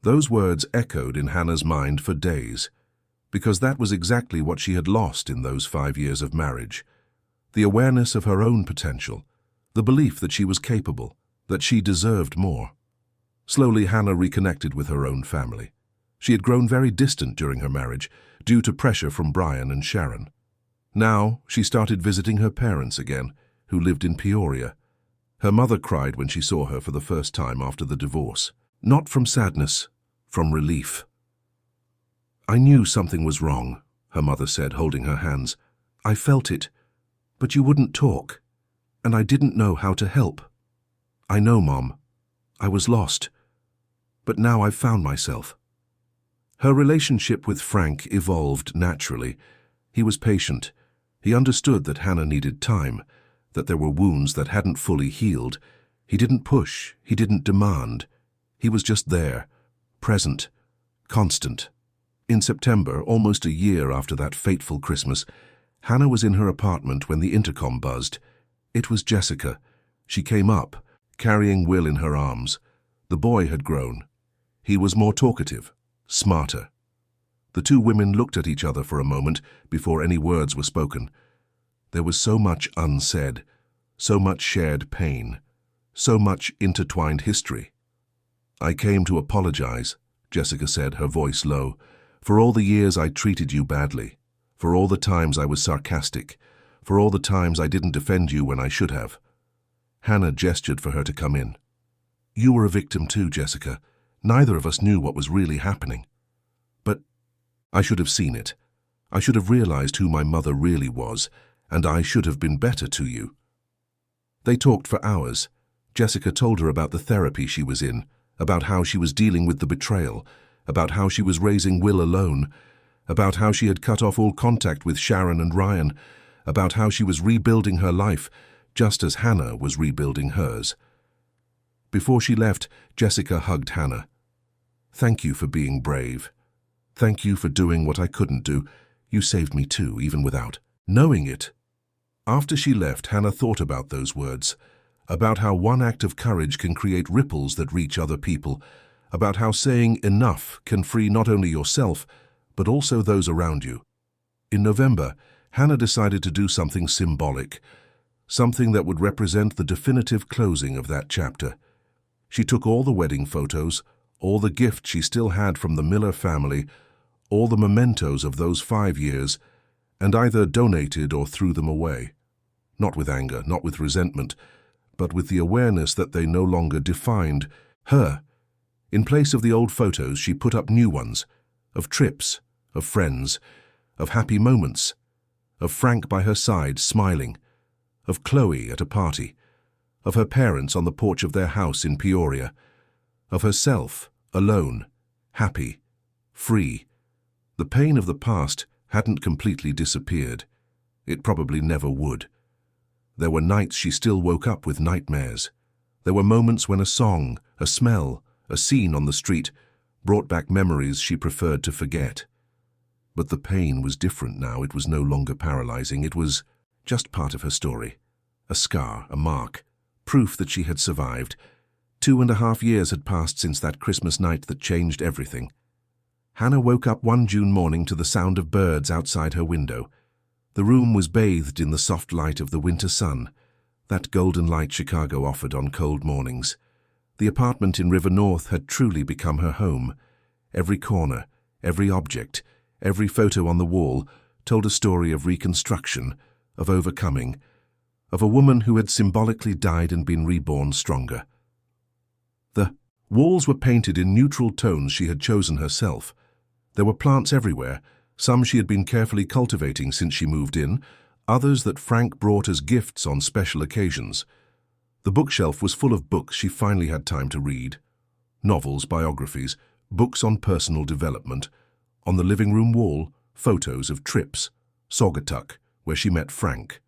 Those words echoed in Hannah's mind for days, because that was exactly what she had lost in those 5 years of marriage. The awareness of her own potential, the belief that she was capable, that she deserved more. Slowly, Hannah reconnected with her own family. She had grown very distant during her marriage, due to pressure from Brian and Sharon. Now, she started visiting her parents again, who lived in Peoria. Her mother cried when she saw her for the first time after the divorce. Not from sadness, from relief. "I knew something was wrong," her mother said, holding her hands. "I felt it, but you wouldn't talk, and I didn't know how to help. I know, Mom. I was lost, but now I've found myself." Her relationship with Frank evolved naturally. He was patient. He understood that Hannah needed time, that there were wounds that hadn't fully healed. He didn't push, he didn't demand. He was just there, present, constant. In September, almost a year after that fateful Christmas, Hannah was in her apartment when the intercom buzzed. It was Jessica. She came up, carrying Will in her arms. The boy had grown. He was more talkative, smarter. The two women looked at each other for a moment before any words were spoken. There was so much unsaid, so much shared pain, so much intertwined history. "I came to apologize," Jessica said, her voice low, "for all the years I treated you badly, for all the times I was sarcastic, for all the times I didn't defend you when I should have." Hannah gestured for her to come in. "You were a victim too, Jessica. Neither of us knew what was really happening. But I should have seen it. I should have realized who my mother really was, and I should have been better to you." They talked for hours. Jessica told her about the therapy she was in, about how she was dealing with the betrayal, about how she was raising Will alone, about how she had cut off all contact with Sharon and Ryan, about how she was rebuilding her life, just as Hannah was rebuilding hers. Before she left, Jessica hugged Hannah. "Thank you for being brave. Thank you for doing what I couldn't do. You saved me too, even without knowing it." After she left, Hannah thought about those words, about how one act of courage can create ripples that reach other people, about how saying enough can free not only yourself, but also those around you. In November, Hannah decided to do something symbolic, something that would represent the definitive closing of that chapter. She took all the wedding photos, all the gifts she still had from the Miller family, all the mementos of those 5 years, and either donated or threw them away. Not with anger, not with resentment, but with the awareness that they no longer defined her. In place of the old photos, she put up new ones, of trips, of friends, of happy moments, of Frank by her side smiling, of Chloe at a party, of her parents on the porch of their house in Peoria, of herself, alone, happy, free. The pain of the past hadn't completely disappeared. It probably never would. There were nights she still woke up with nightmares. There were moments when a song, a smell, a scene on the street brought back memories she preferred to forget. But the pain was different now. It was no longer paralyzing. It was just part of her story. A scar, a mark, proof that she had survived. 2.5 years had passed since that Christmas night that changed everything. Hannah woke up one June morning to the sound of birds outside her window. The room was bathed in the soft light of the winter sun, that golden light Chicago offered on cold mornings. The apartment in River North had truly become her home. Every corner, every object, every photo on the wall told a story of reconstruction, of overcoming, of a woman who had symbolically died and been reborn stronger. The walls were painted in neutral tones she had chosen herself. There were plants everywhere, some she had been carefully cultivating since she moved in, others that Frank brought as gifts on special occasions. The bookshelf was full of books she finally had time to read. Novels, biographies, books on personal development. On the living room wall, photos of trips. Saugatuck, where she met Frank.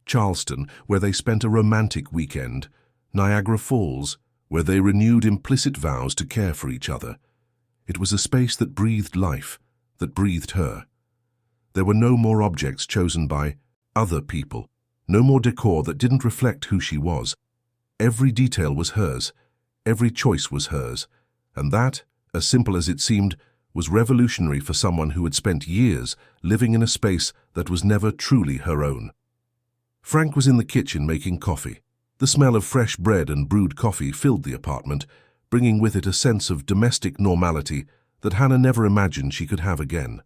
Charleston, where they spent a romantic weekend. Niagara Falls, where they renewed implicit vows to care for each other. It was a space that breathed life, that breathed her. There were no more objects chosen by other people, no more decor that didn't reflect who she was. Every detail was hers, every choice was hers, and that, as simple as it seemed, was revolutionary for someone who had spent years living in a space that was never truly her own. Frank was in the kitchen making coffee. The smell of fresh bread and brewed coffee filled the apartment, bringing with it a sense of domestic normality that Hannah never imagined she could have again.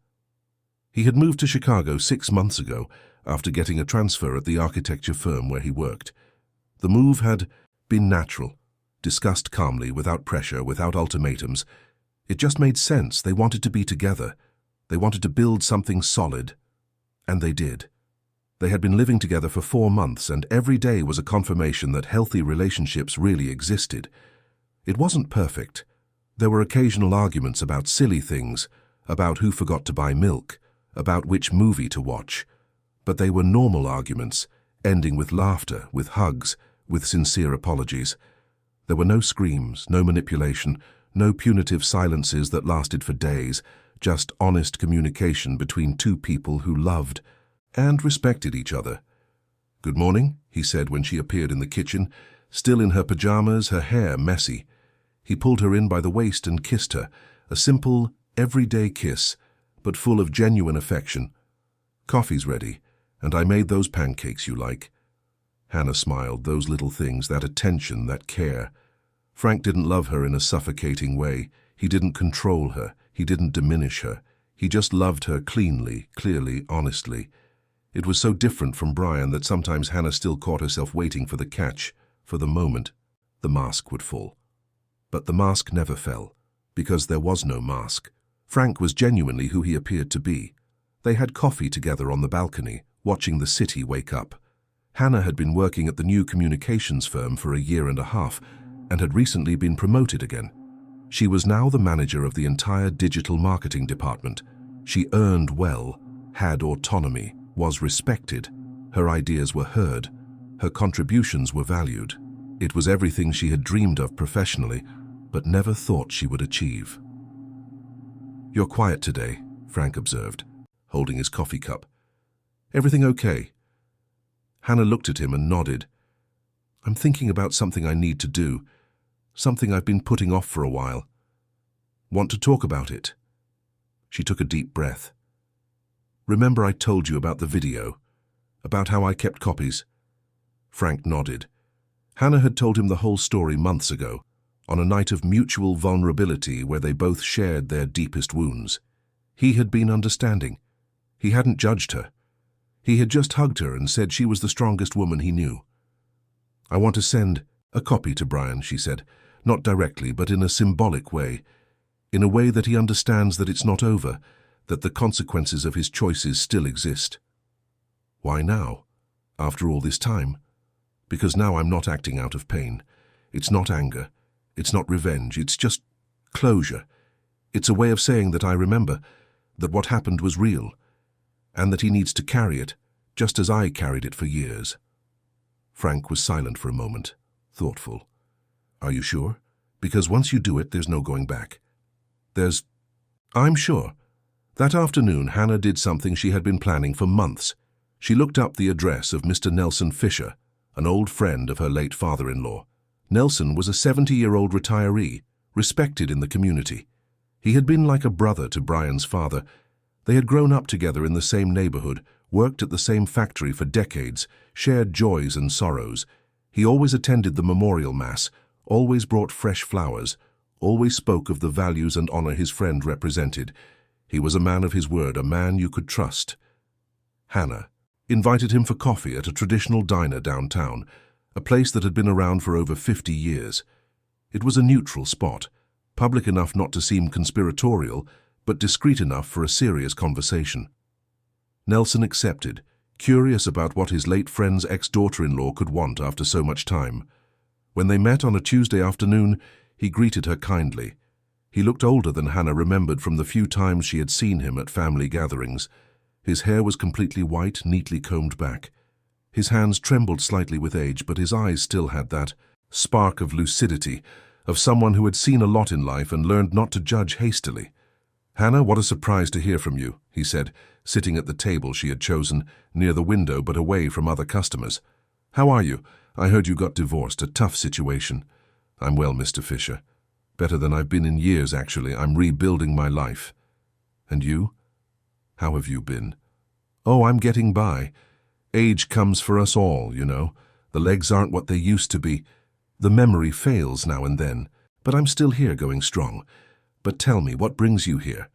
He had moved to Chicago 6 months ago after getting a transfer at the architecture firm where he worked. The move had been natural, discussed calmly, without pressure, without ultimatums. It just made sense. They wanted to be together. They wanted to build something solid, and they did. They had been living together for 4 months, and every day was a confirmation that healthy relationships really existed. It wasn't perfect. There were occasional arguments about silly things, about who forgot to buy milk, about which movie to watch. But they were normal arguments, ending with laughter, with hugs, with sincere apologies. There were no screams, no manipulation, no punitive silences that lasted for days, just honest communication between two people who loved and respected each other. "Good morning," he said when she appeared in the kitchen, still in her pajamas, her hair messy. He pulled her in by the waist and kissed her, a simple, everyday kiss, but full of genuine affection. "Coffee's ready, and I made those pancakes you like." Hannah smiled, those little things, that attention, that care. Frank didn't love her in a suffocating way. He didn't control her. He didn't diminish her. He just loved her cleanly, clearly, honestly. It was so different from Brian that sometimes Hannah still caught herself waiting for the catch, for the moment the mask would fall. But the mask never fell, because there was no mask. Frank was genuinely who he appeared to be. They had coffee together on the balcony, watching the city wake up. Hannah had been working at the new communications firm for a year and a half, and had recently been promoted again. She was now the manager of the entire digital marketing department. She earned well, had autonomy, was respected. Her ideas were heard. Her contributions were valued. It was everything she had dreamed of professionally, but never thought she would achieve. "You're quiet today," Frank observed, holding his coffee cup. "Everything okay?" Hannah looked at him and nodded. "I'm thinking about something I need to do, something I've been putting off for a while. Want to talk about it?" She took a deep breath. "Remember I told you about the video, about how I kept copies?" Frank nodded. Hannah had told him the whole story months ago, on a night of mutual vulnerability where they both shared their deepest wounds. He had been understanding. He hadn't judged her. He had just hugged her and said she was the strongest woman he knew. "I want to send a copy to Brian," she said, not directly, but in a symbolic way, in a way that he understands that it's not over, that the consequences of his choices still exist. "Why now? After all this time?" "Because now I'm not acting out of pain. It's not anger. It's not revenge. It's just closure. It's a way of saying that I remember, that what happened was real, and that he needs to carry it, just as I carried it for years." Frank was silent for a moment, thoughtful. "Are you sure? Because once you do it, there's no going back." "I'm sure." That afternoon, Hannah did something she had been planning for months. She looked up the address of Mr. Nelson Fisher, an old friend of her late father-in-law. Nelson was a 70-year-old retiree, respected in the community. He had been like a brother to Brian's father. They had grown up together in the same neighborhood, worked at the same factory for decades, shared joys and sorrows. He always attended the memorial mass, always brought fresh flowers, always spoke of the values and honor his friend represented. He was a man of his word, a man you could trust. Hannah invited him for coffee at a traditional diner downtown, a place that had been around for over 50 years. It was a neutral spot, public enough not to seem conspiratorial, but discreet enough for a serious conversation. Nelson accepted, curious about what his late friend's ex-daughter-in-law could want after so much time. When they met on a Tuesday afternoon, he greeted her kindly. He looked older than Hannah remembered from the few times she had seen him at family gatherings. His hair was completely white, neatly combed back. His hands trembled slightly with age, but his eyes still had that spark of lucidity, of someone who had seen a lot in life and learned not to judge hastily. "Hannah, what a surprise to hear from you," he said, sitting at the table she had chosen, near the window but away from other customers. "How are you? I heard you got divorced, a tough situation." "I'm well, Mr. Fisher. Better than I've been in years, actually. I'm rebuilding my life." "And you? How have you been?" "Oh, I'm getting by. Age comes for us all, you know. The legs aren't what they used to be. The memory fails now and then, but I'm still here going strong. But tell me, what brings you here?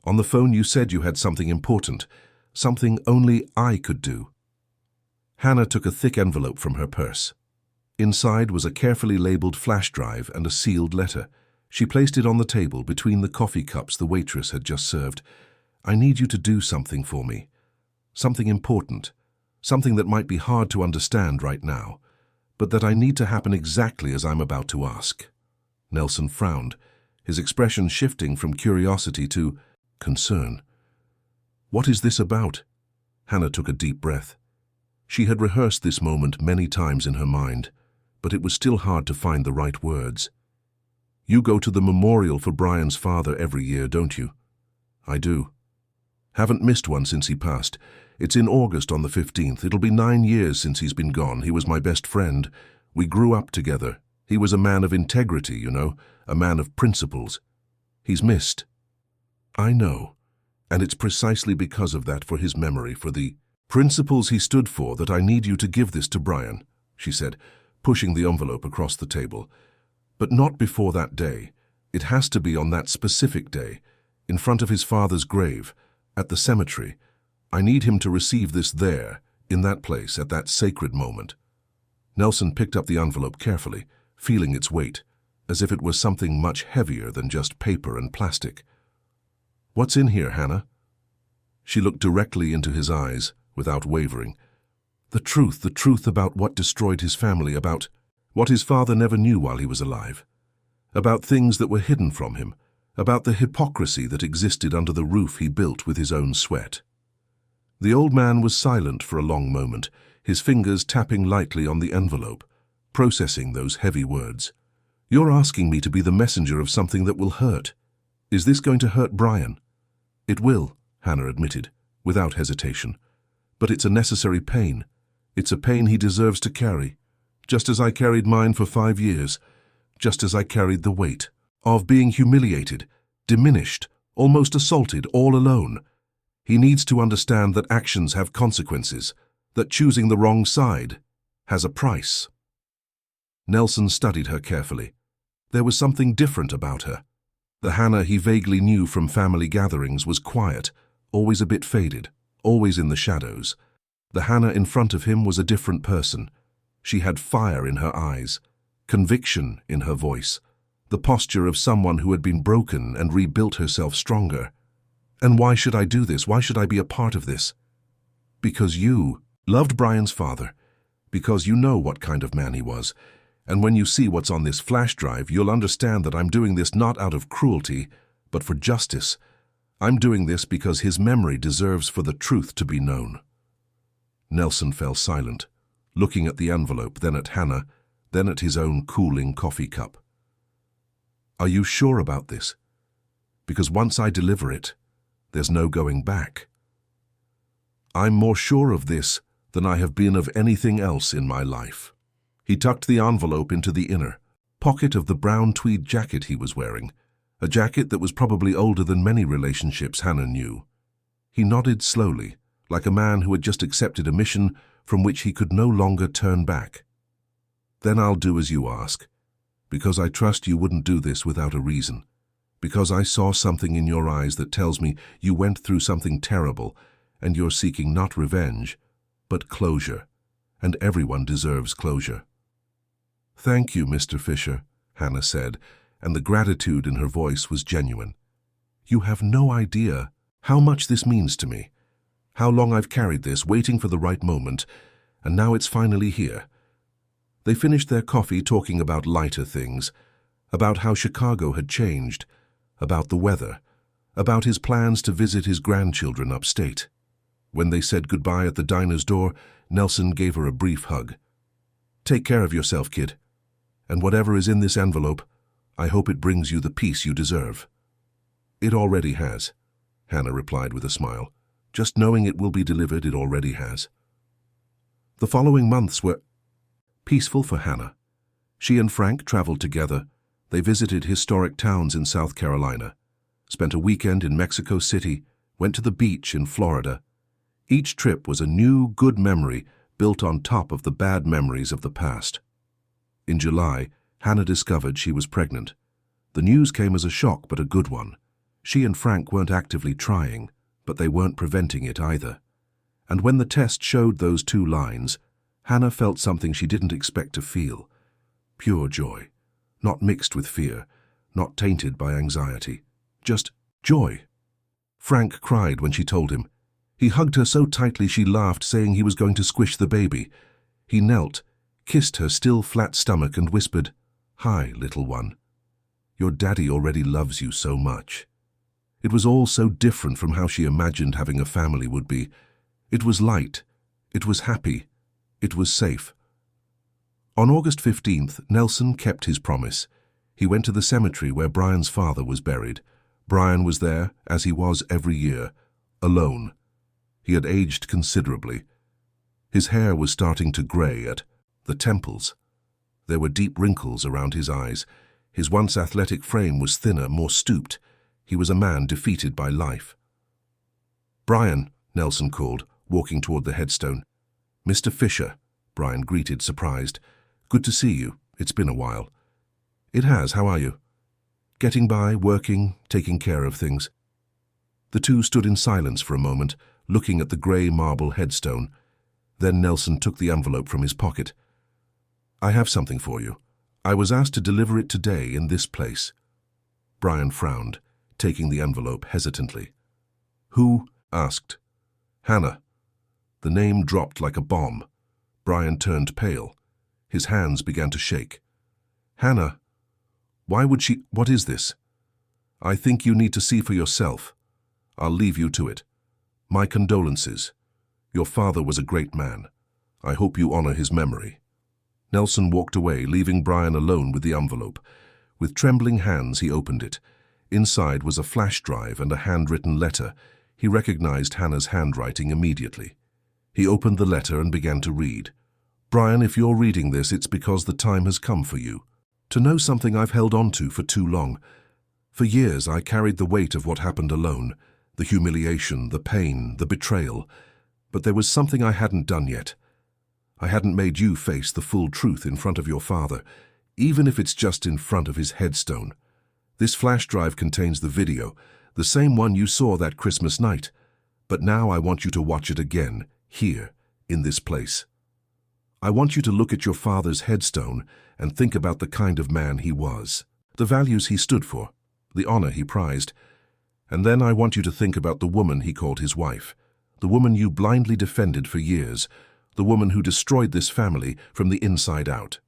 On the phone you said you had something important, something only I could do." Hannah took a thick envelope from her purse. Inside was a carefully labeled flash drive and a sealed letter. She placed it on the table between the coffee cups the waitress had just served. I need you to do something for me. Something important. Something that might be hard to understand right now, but that I need to happen exactly as I'm about to ask." Nelson frowned, his expression shifting from curiosity to concern. "What is this about?" Hannah took a deep breath. She had rehearsed this moment many times in her mind, but it was still hard to find the right words. "You go to the memorial for Brian's father every year, don't you?" "I do. Haven't missed one since he passed. It's in August on the 15th. It'll be 9 years since he's been gone. He was my best friend. We grew up together. He was a man of integrity, you know, a man of principles. He's missed." "I know. And it's precisely because of that, for his memory, for the principles he stood for, that I need you to give this to Brian," she said, pushing the envelope across the table. "But not before that day. It has to be on that specific day, in front of his father's grave, at the cemetery. I need him to receive this there, in that place, at that sacred moment." Nelson picked up the envelope carefully, feeling its weight, as if it was something much heavier than just paper and plastic. "What's in here, Hannah?" She looked directly into his eyes, without wavering. The truth about what destroyed his family, about what his father never knew while he was alive, about things that were hidden from him, about the hypocrisy that existed under the roof he built with his own sweat. The old man was silent for a long moment, his fingers tapping lightly on the envelope, processing those heavy words. "You're asking me to be the messenger of something that will hurt. Is this going to hurt Brian?" "It will," Hannah admitted, without hesitation. "But it's a necessary pain. It's a pain he deserves to carry, just as I carried mine for 5 years, just as I carried the weight of being humiliated, diminished, almost assaulted, all alone. He needs to understand that actions have consequences, that choosing the wrong side has a price." Nelson studied her carefully. There was something different about her. The Hannah he vaguely knew from family gatherings was quiet, always a bit faded, always in the shadows. The Hannah in front of him was a different person. She had fire in her eyes, conviction in her voice, the posture of someone who had been broken and rebuilt herself stronger. "And why should I do this? Why should I be a part of this?" "Because you loved Brian's father, because you know what kind of man he was. And when you see what's on this flash drive, you'll understand that I'm doing this not out of cruelty, but for justice. I'm doing this because his memory deserves for the truth to be known." Nelson fell silent, looking at the envelope, then at Hannah, then at his own cooling coffee cup. "Are you sure about this? Because once I deliver it, there's no going back." "I'm more sure of this than I have been of anything else in my life." He tucked the envelope into the inner pocket of the brown tweed jacket he was wearing, a jacket that was probably older than many relationships Hannah knew. He nodded slowly, like a man who had just accepted a mission from which he could no longer turn back. "Then I'll do as you ask, because I trust you wouldn't do this without a reason, because I saw something in your eyes that tells me you went through something terrible, and you're seeking not revenge, but closure, and everyone deserves closure." "Thank you, Mr. Fisher," Hannah said, and the gratitude in her voice was genuine. "You have no idea how much this means to me, how long I've carried this, waiting for the right moment, and now it's finally here." They finished their coffee talking about lighter things, about how Chicago had changed, about the weather, about his plans to visit his grandchildren upstate. When they said goodbye at the diner's door, Nelson gave her a brief hug. "Take care of yourself, kid. And whatever is in this envelope, I hope it brings you the peace you deserve." "It already has," Hannah replied with a smile. "Just knowing it will be delivered, it already has." The following months were peaceful for Hannah. She and Frank traveled together. They visited historic towns in South Carolina, spent a weekend in Mexico City, went to the beach in Florida. Each trip was a new, good memory built on top of the bad memories of the past. In July, Hannah discovered she was pregnant. The news came as a shock, but a good one. She and Frank weren't actively trying, but they weren't preventing it either. And when the test showed those 2 lines, Hannah felt something she didn't expect to feel. Pure joy, not mixed with fear, not tainted by anxiety. Just joy. Frank cried when she told him. He hugged her so tightly she laughed, saying he was going to squish the baby. He knelt, kissed her still flat stomach and whispered, "Hi, little one. Your daddy already loves you so much." It was all so different from how she imagined having a family would be. It was light. It was happy. It was safe. On August 15th, Nelson kept his promise. He went to the cemetery where Brian's father was buried. Brian was there, as he was every year, alone. He had aged considerably. His hair was starting to grey at the temples. There were deep wrinkles around his eyes. His once athletic frame was thinner, more stooped. He was a man defeated by life. "Brian," Nelson called, walking toward the headstone. "Mr. Fisher," Brian greeted, surprised. "Good to see you. It's been a while." "It has. How are you?" "Getting by, working, taking care of things." The two stood in silence for a moment, looking at the grey marble headstone. Then Nelson took the envelope from his pocket. "I have something for you. I was asked to deliver it today in this place." Brian frowned, taking the envelope hesitantly. "Who?" asked. "Hannah." The name dropped like a bomb. Brian turned pale. His hands began to shake. "Hannah? Why would she? What is this?" "I think you need to see for yourself. I'll leave you to it. My condolences. Your father was a great man. I hope you honor his memory." Nelson walked away, leaving Brian alone with the envelope. With trembling hands, he opened it. Inside was a flash drive and a handwritten letter. He recognized Hannah's handwriting immediately. He opened the letter and began to read. "Brian, if you're reading this, it's because the time has come for you. To know something I've held on to for too long. For years, I carried the weight of what happened alone. The humiliation, the pain, the betrayal. But there was something I hadn't done yet. I hadn't made you face the full truth in front of your father, even if it's just in front of his headstone. This flash drive contains the video, the same one you saw that Christmas night. But now I want you to watch it again, here, in this place. I want you to look at your father's headstone and think about the kind of man he was, the values he stood for, the honor he prized. And then I want you to think about the woman he called his wife, the woman you blindly defended for years, the woman who destroyed this family from the inside out.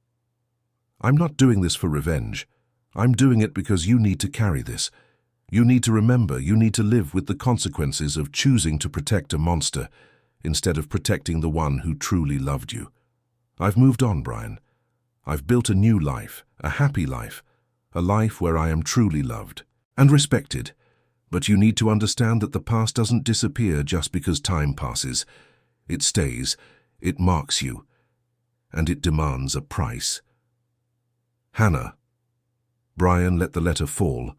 I'm not doing this for revenge. I'm doing it because you need to carry this. You need to remember, you need to live with the consequences of choosing to protect a monster instead of protecting the one who truly loved you. I've moved on, Brian. I've built a new life, a happy life, a life where I am truly loved and respected. But you need to understand that the past doesn't disappear just because time passes. It stays, it marks you, and it demands a price. Hannah." Brian let the letter fall.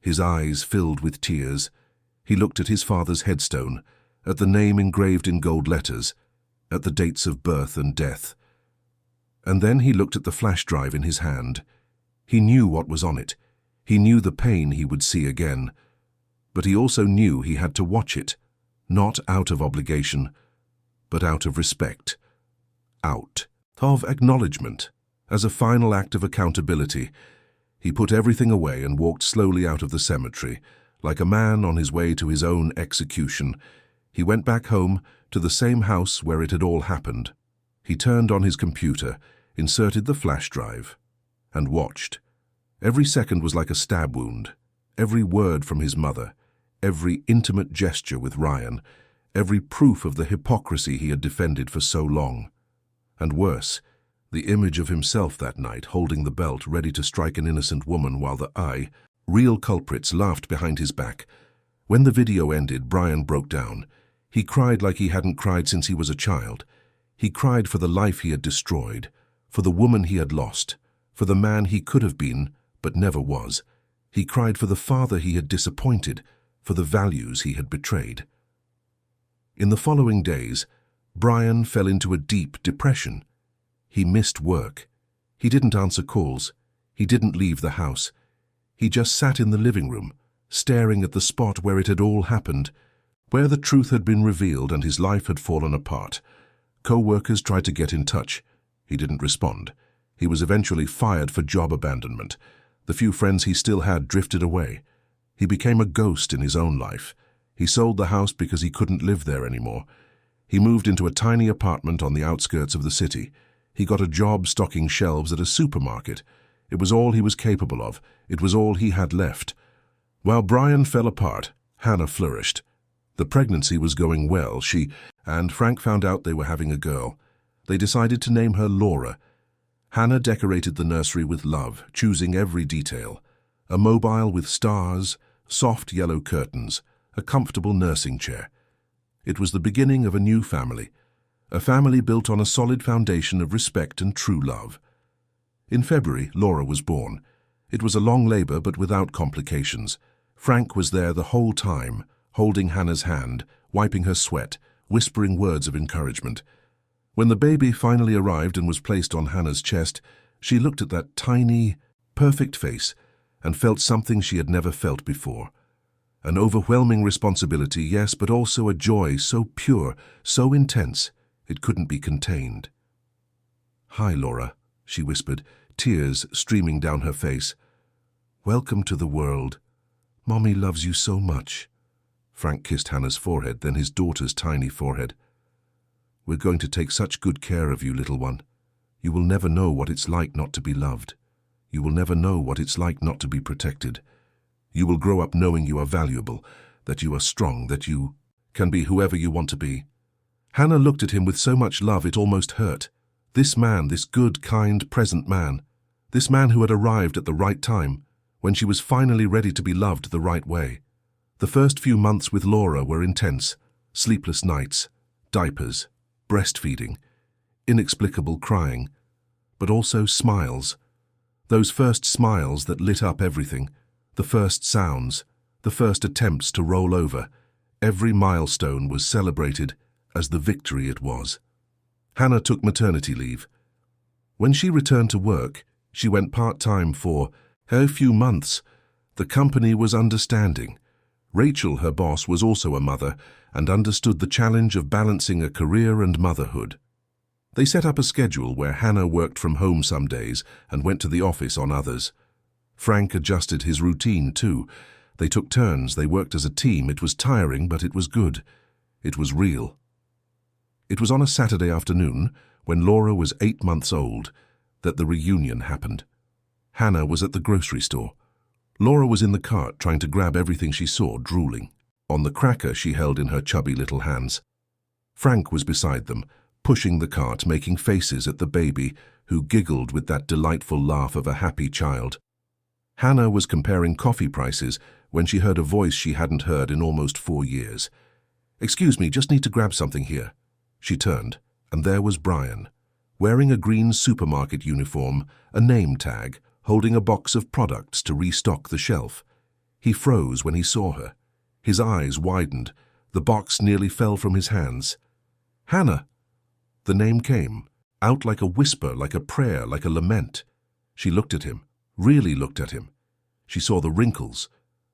His eyes filled with tears. He looked at his father's headstone, at the name engraved in gold letters, at the dates of birth and death. And then he looked at the flash drive in his hand. He knew what was on it. He knew the pain he would see again. But he also knew he had to watch it, not out of obligation, but out of respect. Out of acknowledgement, as a final act of accountability. He put everything away and walked slowly out of the cemetery, like a man on his way to his own execution. He went back home, to the same house where it had all happened. He turned on his computer, inserted the flash drive, and watched. Every second was like a stab wound. Every word from his mother, every intimate gesture with Ryan, every proof of the hypocrisy he had defended for so long. And worse, the image of himself that night holding the belt ready to strike an innocent woman while the real culprits laughed behind his back. When the video ended, Brian broke down. He cried like he hadn't cried since he was a child. He cried for the life he had destroyed, for the woman he had lost, for the man he could have been but never was. He cried for the father he had disappointed, for the values he had betrayed. In the following days, Brian fell into a deep depression. He missed work. He didn't answer calls. He didn't leave the house. He just sat in the living room, staring at the spot where it had all happened, where the truth had been revealed and his life had fallen apart. Co-workers tried to get in touch. He didn't respond. He was eventually fired for job abandonment. The few friends he still had drifted away. He became a ghost in his own life. He sold the house because he couldn't live there anymore. He moved into a tiny apartment on the outskirts of the city. He got a job stocking shelves at a supermarket. It was all he was capable of. It was all he had left. While Brian fell apart, Hannah flourished. The pregnancy was going well. She and Frank found out they were having a girl. They decided to name her Laura. Hannah decorated the nursery with love, choosing every detail. A mobile with stars, soft yellow curtains, a comfortable nursing chair. It was the beginning of a new family, a family built on a solid foundation of respect and true love. In February, Laura was born. It was a long labor, but without complications. Frank was there the whole time, holding Hannah's hand, wiping her sweat, whispering words of encouragement. When the baby finally arrived and was placed on Hannah's chest, she looked at that tiny, perfect face and felt something she had never felt before. An overwhelming responsibility, yes, but also a joy so pure, so intense, it couldn't be contained. "Hi, Laura," she whispered, tears streaming down her face. "Welcome to the world. Mommy loves you so much." Frank kissed Hannah's forehead, then his daughter's tiny forehead. "We're going to take such good care of you, little one. You will never know what it's like not to be loved. You will never know what it's like not to be protected. You will grow up knowing you are valuable, that you are strong, that you can be whoever you want to be." Hannah looked at him with so much love it almost hurt. This man, this good, kind, present man, this man who had arrived at the right time, when she was finally ready to be loved the right way. The first few months with Laura were intense. Sleepless nights, diapers, breastfeeding, inexplicable crying, but also smiles. Those first smiles that lit up everything. The first sounds, the first attempts to roll over, every milestone was celebrated as the victory it was. Hannah took maternity leave. When she returned to work, she went part-time for a few months. The company was understanding. Rachel, her boss, was also a mother and understood the challenge of balancing a career and motherhood. They set up a schedule where Hannah worked from home some days and went to the office on others. Frank adjusted his routine too. They took turns, they worked as a team. It was tiring, but it was good. It was real. It was on a Saturday afternoon, when Laura was 8 months old, that the reunion happened. Hannah was at the grocery store. Laura was in the cart trying to grab everything she saw, drooling on the cracker she held in her chubby little hands. Frank was beside them, pushing the cart, making faces at the baby, who giggled with that delightful laugh of a happy child. Hannah was comparing coffee prices when she heard a voice she hadn't heard in almost 4 years. "Excuse me, just need to grab something here." She turned, and there was Brian, wearing a green supermarket uniform, a name tag, holding a box of products to restock the shelf. He froze when he saw her. His eyes widened. The box nearly fell from his hands. "Hannah!" The name came, out like a whisper, like a prayer, like a lament. She looked at him, really looked at him. She saw the wrinkles,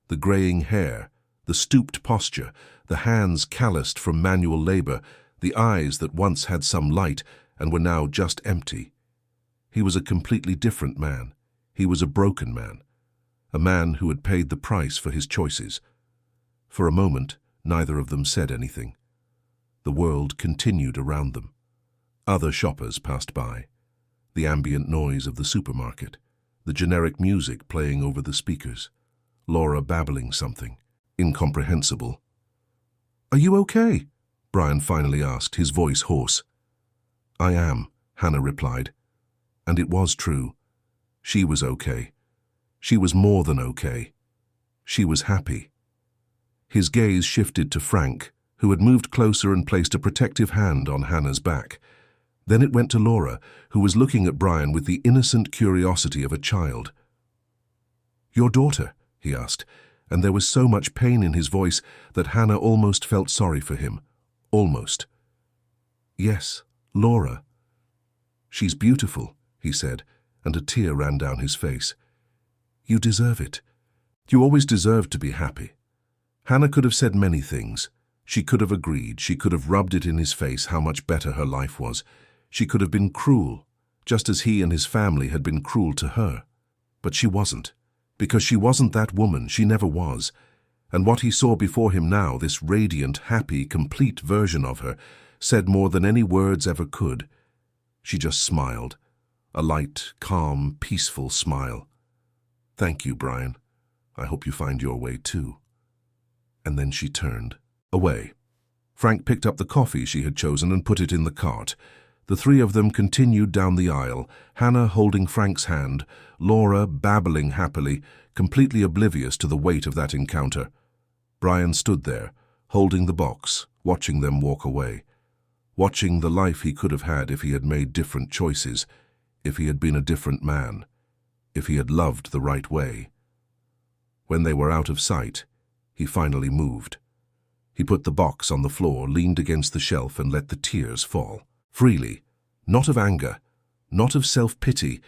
the graying hair, the stooped posture, the hands calloused from manual labor, the eyes that once had some light and were now just empty. He was a completely different man. He was a broken man, a man who had paid the price for his choices. For a moment, neither of them said anything. The world continued around them. Other shoppers passed by. The ambient noise of the supermarket, the generic music playing over the speakers, Laura babbling something, incomprehensible. "Are you okay?" Brian finally asked, his voice hoarse. "I am," Hannah replied. And it was true. She was okay. She was more than okay. She was happy. His gaze shifted to Frank, who had moved closer and placed a protective hand on Hannah's back. Then it went to Laura, who was looking at Brian with the innocent curiosity of a child. "Your daughter?" he asked, and there was so much pain in his voice that Hannah almost felt sorry for him. Almost. "Yes, Laura." "She's beautiful," he said, and a tear ran down his face. "You deserve it. You always deserved to be happy." Hannah could have said many things. She could have agreed. She could have rubbed it in his face how much better her life was. She could have been cruel, just as he and his family had been cruel to her. But she wasn't. Because she wasn't that woman. She never was. And what he saw before him now, this radiant, happy, complete version of her, said more than any words ever could. She just smiled, a light, calm, peaceful smile. "Thank you, Brian. I hope you find your way too." And then she turned away. Frank picked up the coffee she had chosen and put it in the cart. The three of them continued down the aisle, Hannah holding Frank's hand, Laura babbling happily, completely oblivious to the weight of that encounter. Brian stood there, holding the box, watching them walk away, watching the life he could have had if he had made different choices, if he had been a different man, if he had loved the right way. When they were out of sight, he finally moved. He put the box on the floor, leaned against the shelf, and let the tears fall. Freely, not of anger, not of self-pity,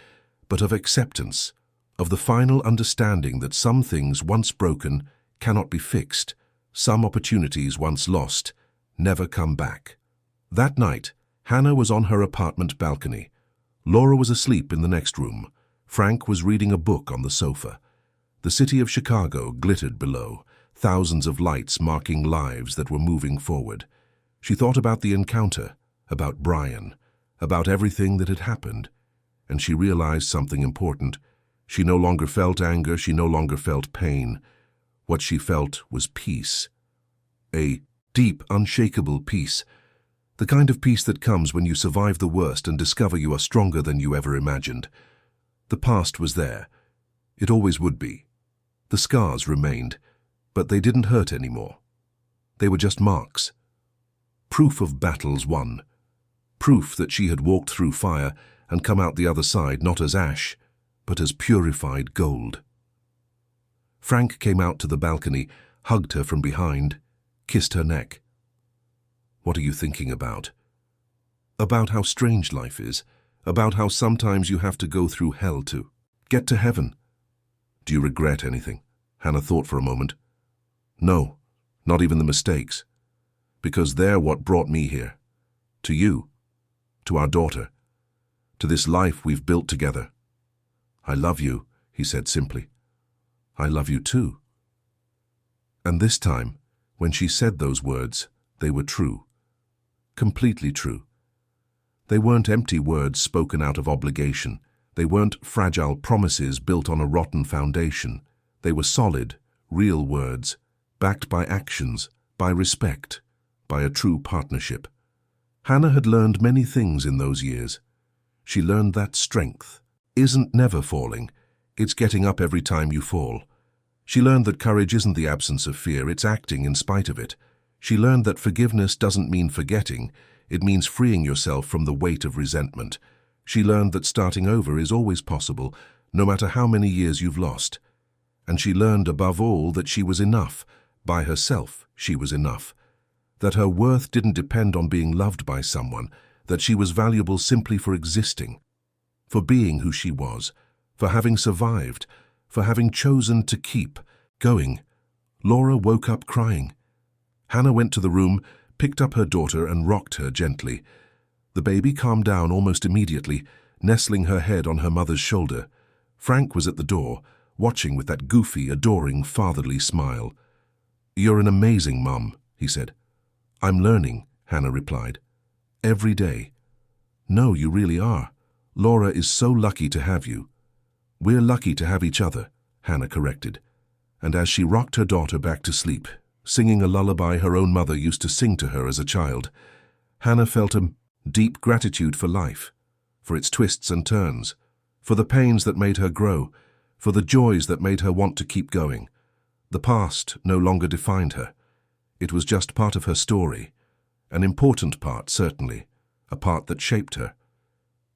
but of acceptance, of the final understanding that some things once broken cannot be fixed, some opportunities once lost never come back. That night, Hannah was on her apartment balcony. Laura was asleep in the next room. Frank was reading a book on the sofa. The city of Chicago glittered below, thousands of lights marking lives that were moving forward. She thought about the encounter, about Brian, about everything that had happened, and she realized something important. She no longer felt anger, she no longer felt pain. What she felt was peace. A deep, unshakable peace. The kind of peace that comes when you survive the worst and discover you are stronger than you ever imagined. The past was there. It always would be. The scars remained, but they didn't hurt anymore. They were just marks. Proof of battles won. Proof that she had walked through fire and come out the other side not as ash, but as purified gold. Frank came out to the balcony, hugged her from behind, kissed her neck. "What are you thinking about?" "About how strange life is, about how sometimes you have to go through hell to get to heaven." "Do you regret anything?" Hannah thought for a moment. "No, not even the mistakes. Because they're what brought me here. To you, to our daughter, to this life we've built together." "I love you," he said simply. "I love you too." And this time, when she said those words, they were true. Completely true. They weren't empty words spoken out of obligation. They weren't fragile promises built on a rotten foundation. They were solid, real words, backed by actions, by respect, by a true partnership. Hannah had learned many things in those years. She learned that strength isn't never falling, it's getting up every time you fall. She learned that courage isn't the absence of fear, it's acting in spite of it. She learned that forgiveness doesn't mean forgetting, it means freeing yourself from the weight of resentment. She learned that starting over is always possible, no matter how many years you've lost. And she learned above all that she was enough. By herself, she was enough. That her worth didn't depend on being loved by someone, that she was valuable simply for existing, for being who she was, for having survived, for having chosen to keep going. Laura woke up crying. Hannah went to the room, picked up her daughter and rocked her gently. The baby calmed down almost immediately, nestling her head on her mother's shoulder. Frank was at the door, watching with that goofy, adoring, fatherly smile. "You're an amazing mum," he said. "I'm learning," Hannah replied. "Every day." "No, you really are. Laura is so lucky to have you." "We're lucky to have each other," Hannah corrected. And as she rocked her daughter back to sleep, singing a lullaby her own mother used to sing to her as a child, Hannah felt a deep gratitude for life, for its twists and turns, for the pains that made her grow, for the joys that made her want to keep going. The past no longer defined her. It was just part of her story, an important part, certainly, a part that shaped her.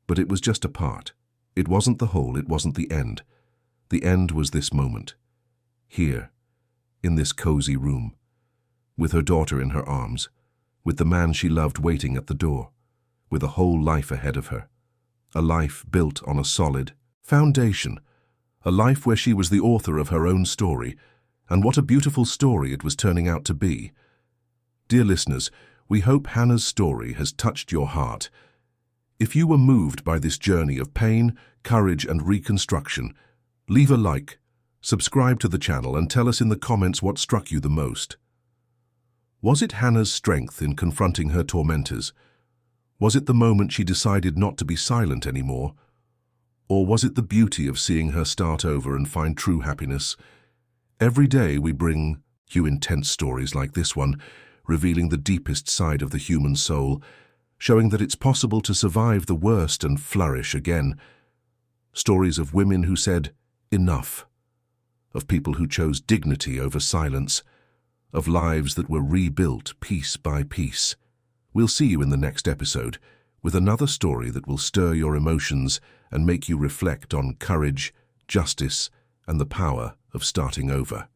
But it was just a part. It wasn't the whole, it wasn't the end. The end was this moment, here, in this cozy room, with her daughter in her arms, with the man she loved waiting at the door, with a whole life ahead of her, a life built on a solid foundation, a life where she was the author of her own story, and what a beautiful story it was turning out to be. Dear listeners, we hope Hannah's story has touched your heart. If you were moved by this journey of pain, courage, and reconstruction, leave a like, Subscribe to the channel and tell us in the comments what struck you the most. Was it Hannah's strength in confronting her tormentors? Was it the moment she decided not to be silent anymore? Or was it the beauty of seeing her start over and find true happiness? Every day we bring you intense stories like this one, revealing the deepest side of the human soul, showing that it's possible to survive the worst and flourish again. Stories of women who said, "Enough," of people who chose dignity over silence, of lives that were rebuilt piece by piece. We'll see you in the next episode with another story that will stir your emotions and make you reflect on courage, justice, and the power of starting over.